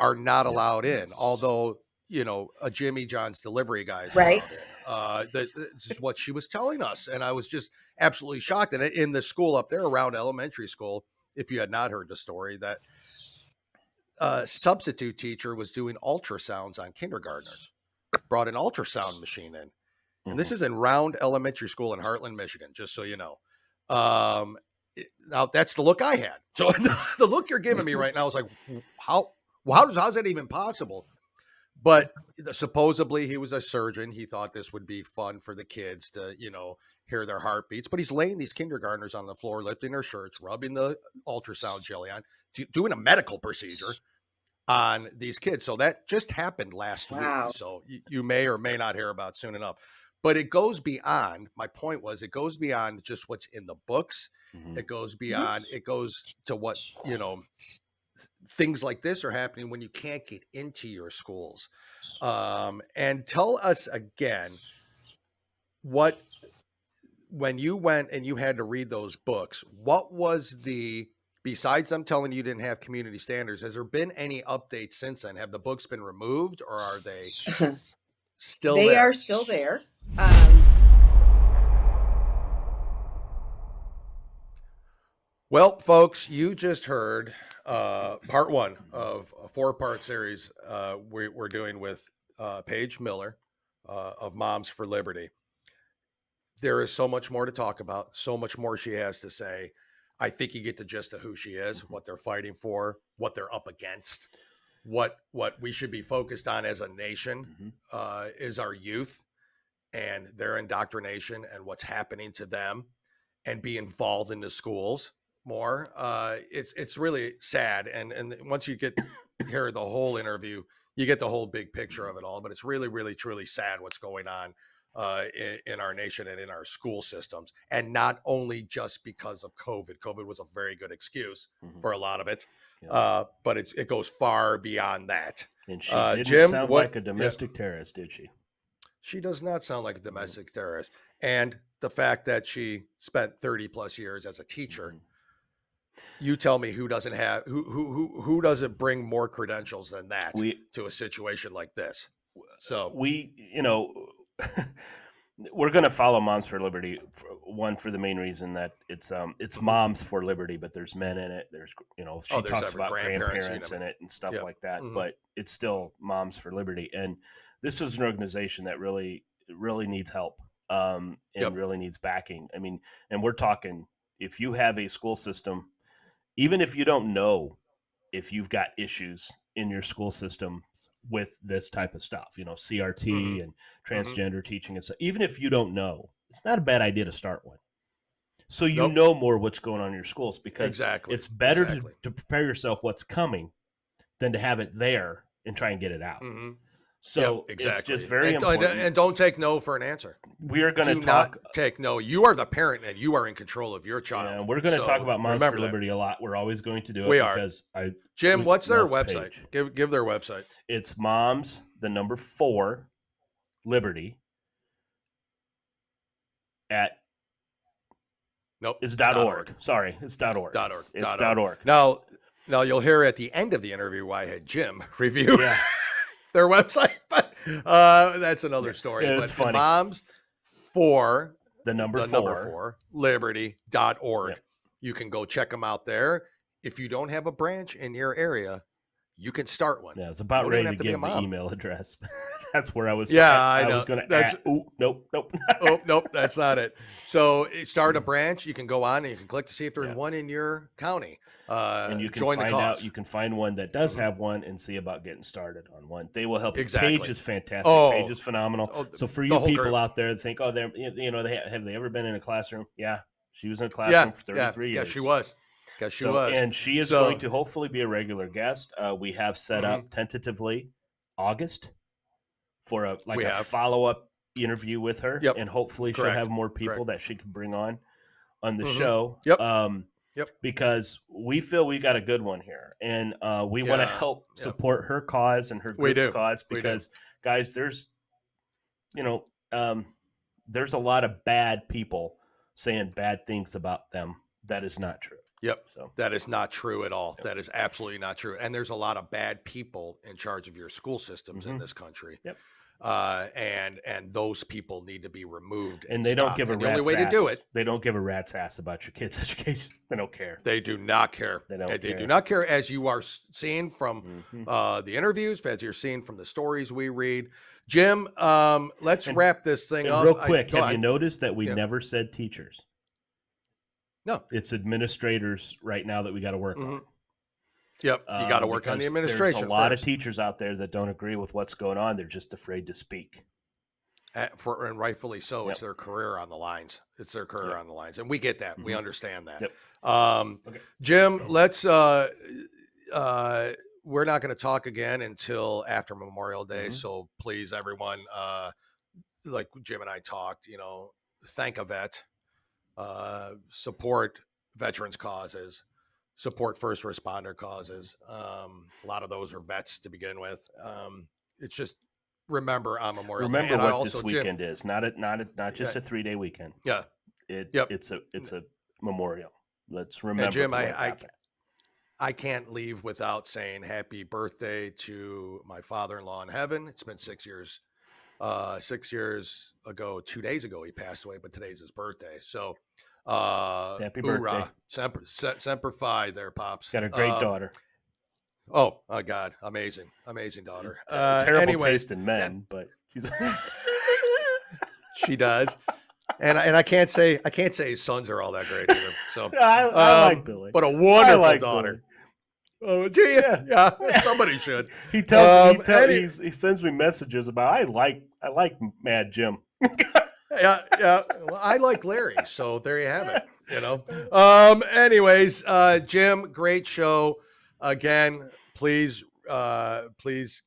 are not allowed in, although, a Jimmy John's delivery guy is allowed in. This is what she was telling us. And I was just absolutely shocked. And in the school up there around elementary school, if you had not heard the story, that substitute teacher was doing ultrasounds on kindergartners, brought an ultrasound machine in. And this is in Round Elementary School in Heartland, Michigan, just so you know. Now that's the look I had. So the look you're giving me right now is like, how's that even possible? But supposedly he was a surgeon. He thought this would be fun for the kids to, hear their heartbeats. But he's laying these kindergartners on the floor, lifting their shirts, rubbing the ultrasound jelly on, doing a medical procedure on these kids. So that just happened last week. So you may or may not hear about soon enough. But it goes beyond, my point was, it goes beyond just what's in the books. Mm-hmm. It goes beyond, it goes to what, things like this are happening when you can't get into your schools. And tell us again, when you went and you had to read those books, what was besides them telling you didn't have community standards, has there been any updates since then? Have the books been removed, or are they still there? They are still there. Well, folks, you just heard part one of a 4-part series we're doing with Paige Miller of Moms for Liberty. There is so much more to talk about, so much more she has to say. I think you get the gist of who she is, what they're fighting for, what they're up against, what we should be focused on as a nation is our youth and their indoctrination and what's happening to them, and be involved in the schools more. It's really sad. And once you hear the whole interview, you get the whole big picture of it all. But it's really, really, truly sad what's going on in our nation and in our school systems. And not only just because of COVID. COVID was a very good excuse for a lot of it. Yeah. But it goes far beyond that. And she didn't sound like a domestic terrorist, did she? She does not sound like a domestic terrorist. And the fact that she spent 30 plus years as a teacher, you tell me who doesn't bring more credentials than that to a situation like this. So we're going to follow Moms for Liberty, for the main reason that it's Moms for Liberty, but there's men in it. There's, she talks about grandparents in it and stuff like that, but it's still Moms for Liberty. And this is an organization that really, really needs help and really needs backing. I mean, and we're talking, if you have a school system, even if you don't know if you've got issues in your school system with this type of stuff, CRT and transgender teaching and stuff, even if you don't know, it's not a bad idea to start one. So you know more what's going on in your schools, because it's better to prepare yourself what's coming than to have it there and try and get it out. Mm-hmm. So it's just very important. And don't take no for an answer. We are going to talk. Not take no. You are the parent, and you are in control of your child. Yeah, we're going to talk about Moms for Liberty a lot. We're always going to do it because Jim, what's their website? Give their website. It's Moms, the number 4, Liberty at. Nope. It's .org. Sorry, it's .org. .org. It's .org. Now you'll hear at the end of the interview why I had Jim review their website, but that's another story. Yeah, it's funny. Moms for the number 4 liberty.org. Yep. You can go check them out there. If you don't have a branch in your area, you can start one. Yeah, it's about ready to give the email address. That's where I was. Yeah, I know. Was going to. Nope. Oh, nope, that's not it. So start a branch. You can go on and you can click to see if there's one in your county. And you can join find the cause. out. You can find one that does have one and see about getting started on one. They will help you. Exactly. Paige is fantastic. Paige is phenomenal. So for you people out there that think, have they ever been in a classroom? Yeah, she was in a classroom for 33 years. Yeah, she was. She was. And she is going to hopefully be a regular guest. We have set up tentatively August for a follow-up interview with her. Yep. And hopefully she'll have more people that she can bring on the show. Yep. Because we feel we got a good one here. And we want to help support her cause and her group's cause, because guys, there's a lot of bad people saying bad things about them. That is not true. Yep. So that is not true at all. Yep. That is absolutely not true. And there's a lot of bad people in charge of your school systems in this country. Yep. And those people need to be removed. And they don't give a rat's ass. The only way to do it. They don't give a rat's ass about your kids' education. They don't care. They do not care. They do not care, as you are seeing from the interviews, as you're seeing from the stories we read. Jim, let's wrap this thing up. Real quick, have you noticed that we never said teachers? No, it's administrators right now that we got to work on. Yep, you got to work on the administration. There's a lot of teachers out there that don't agree with what's going on. They're just afraid to speak. And rightfully so. It's their career on the lines. It's their career on the lines, and we get that. We understand that. Yep. Jim, let's. We're not going to talk again until after Memorial Day. So please, everyone, like Jim and I talked, thank a vet. Support veterans causes, support first responder causes. A lot of those are vets to begin with. It's just remember on Memorial Day. Remember what this weekend is. Not just a 3-day weekend. Yeah. It's a memorial. Let's remember. And Jim, I can't leave without saying happy birthday to my father-in-law in heaven. It's been 6 years. 6 years ago, 2 days ago, he passed away, but today's his birthday. So, happy birthday. Semper Fi there, Pops. Got a great daughter. Oh, God. Amazing daughter. Terrible taste in men, but she's she does. And I can't say his sons are all that great either. So I like Billy. But a wonderful daughter. Billy. Oh, do you? Yeah. Somebody should. He tells me he sends me messages about I like Mad Jim. Yeah. Well, I like Larry, so there you have it. Anyways, Jim, great show. Again, please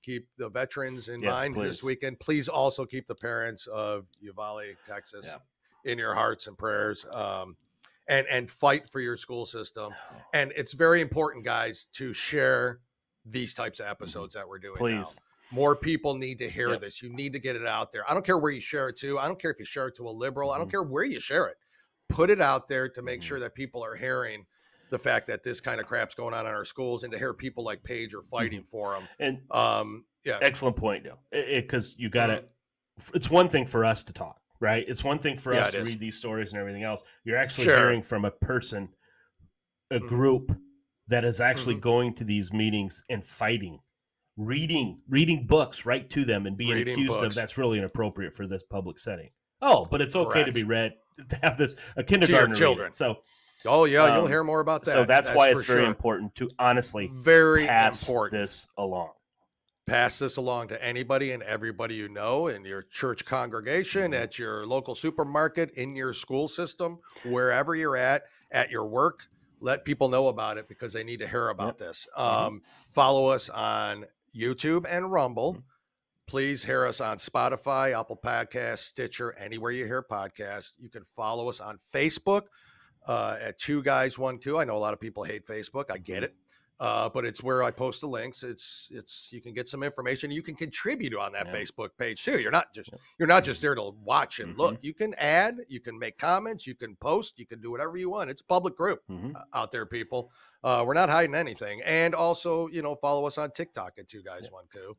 keep the veterans in mind this weekend. Please also keep the parents of Uvalde, Texas, in your hearts and prayers. And fight for your school system. And it's very important, guys, to share these types of episodes that we're doing. Please. Now. More people need to hear this. You need to get it out there. I don't care where you share it to. I don't care if you share it to a liberal. I don't care where you share it. Put it out there to make sure that people are hearing the fact that this kind of crap's going on in our schools, and to hear people like Paige are fighting for them. And excellent point, Dale. Because you got to. It's one thing for us to talk. Right. It's one thing for us to read these stories and everything else. You're actually hearing from a person, a group that is actually going to these meetings and fighting, reading books right to them and being accused of that's really inappropriate for this public setting. Oh, but it's okay to be read, to have this a kindergartner to your children. So, you'll hear more about that. So that's why it's very important to honestly pass this along. pass this along to anybody and everybody you know in your church congregation, at your local supermarket, in your school system, wherever you're at your work. Let people know about it because they need to hear about this. Follow us on YouTube and Rumble. Please hear us on Spotify, Apple Podcasts, Stitcher, anywhere you hear podcasts. You can follow us on Facebook at 2 Guys 1 Coup. I know a lot of people hate Facebook. I get it. But it's where I post the links. It's you can get some information. You can contribute on that Facebook page too. You're not just there to watch and look. You can add, you can make comments, you can post, you can do whatever you want. It's a public group out there, people. We're not hiding anything. And also, follow us on TikTok at 2 Guys 1 Coup.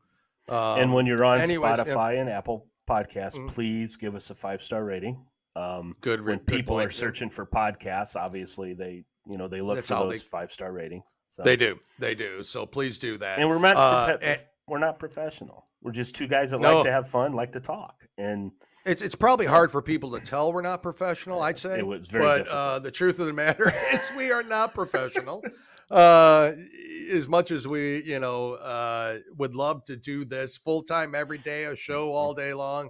And when you're on Spotify and Apple Podcasts, please give us a 5-star rating. When people are searching for podcasts, obviously they look for those 5-star ratings. So. They do. So please do that. And we're not professional. We're just 2 guys that like to have fun, like to talk. And it's probably hard for people to tell we're not professional, I'd say. It was very difficult. The truth of the matter is we are not professional. As much as we, would love to do this full time every day, a show all day long.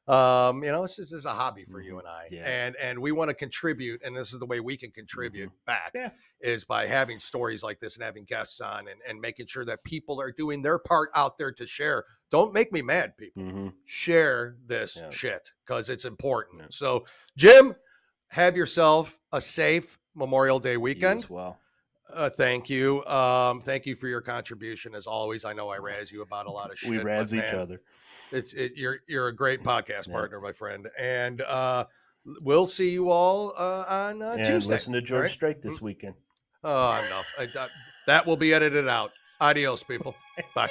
It's just as a hobby for you and I, and we want to contribute. And this is the way we can contribute back is by having stories like this and having guests on and making sure that people are doing their part out there to share. Don't make me mad, people. Share this shit because it's important. So Jim, have yourself a safe Memorial Day weekend. You as well. Thank you. Thank you for your contribution. As always, I know I razz you about a lot of shit. We razz each other. You're a great podcast partner, my friend. And we'll see you all on Tuesday. Listen to George Strait this weekend. Oh, enough. That will be edited out. Adios, people. Bye.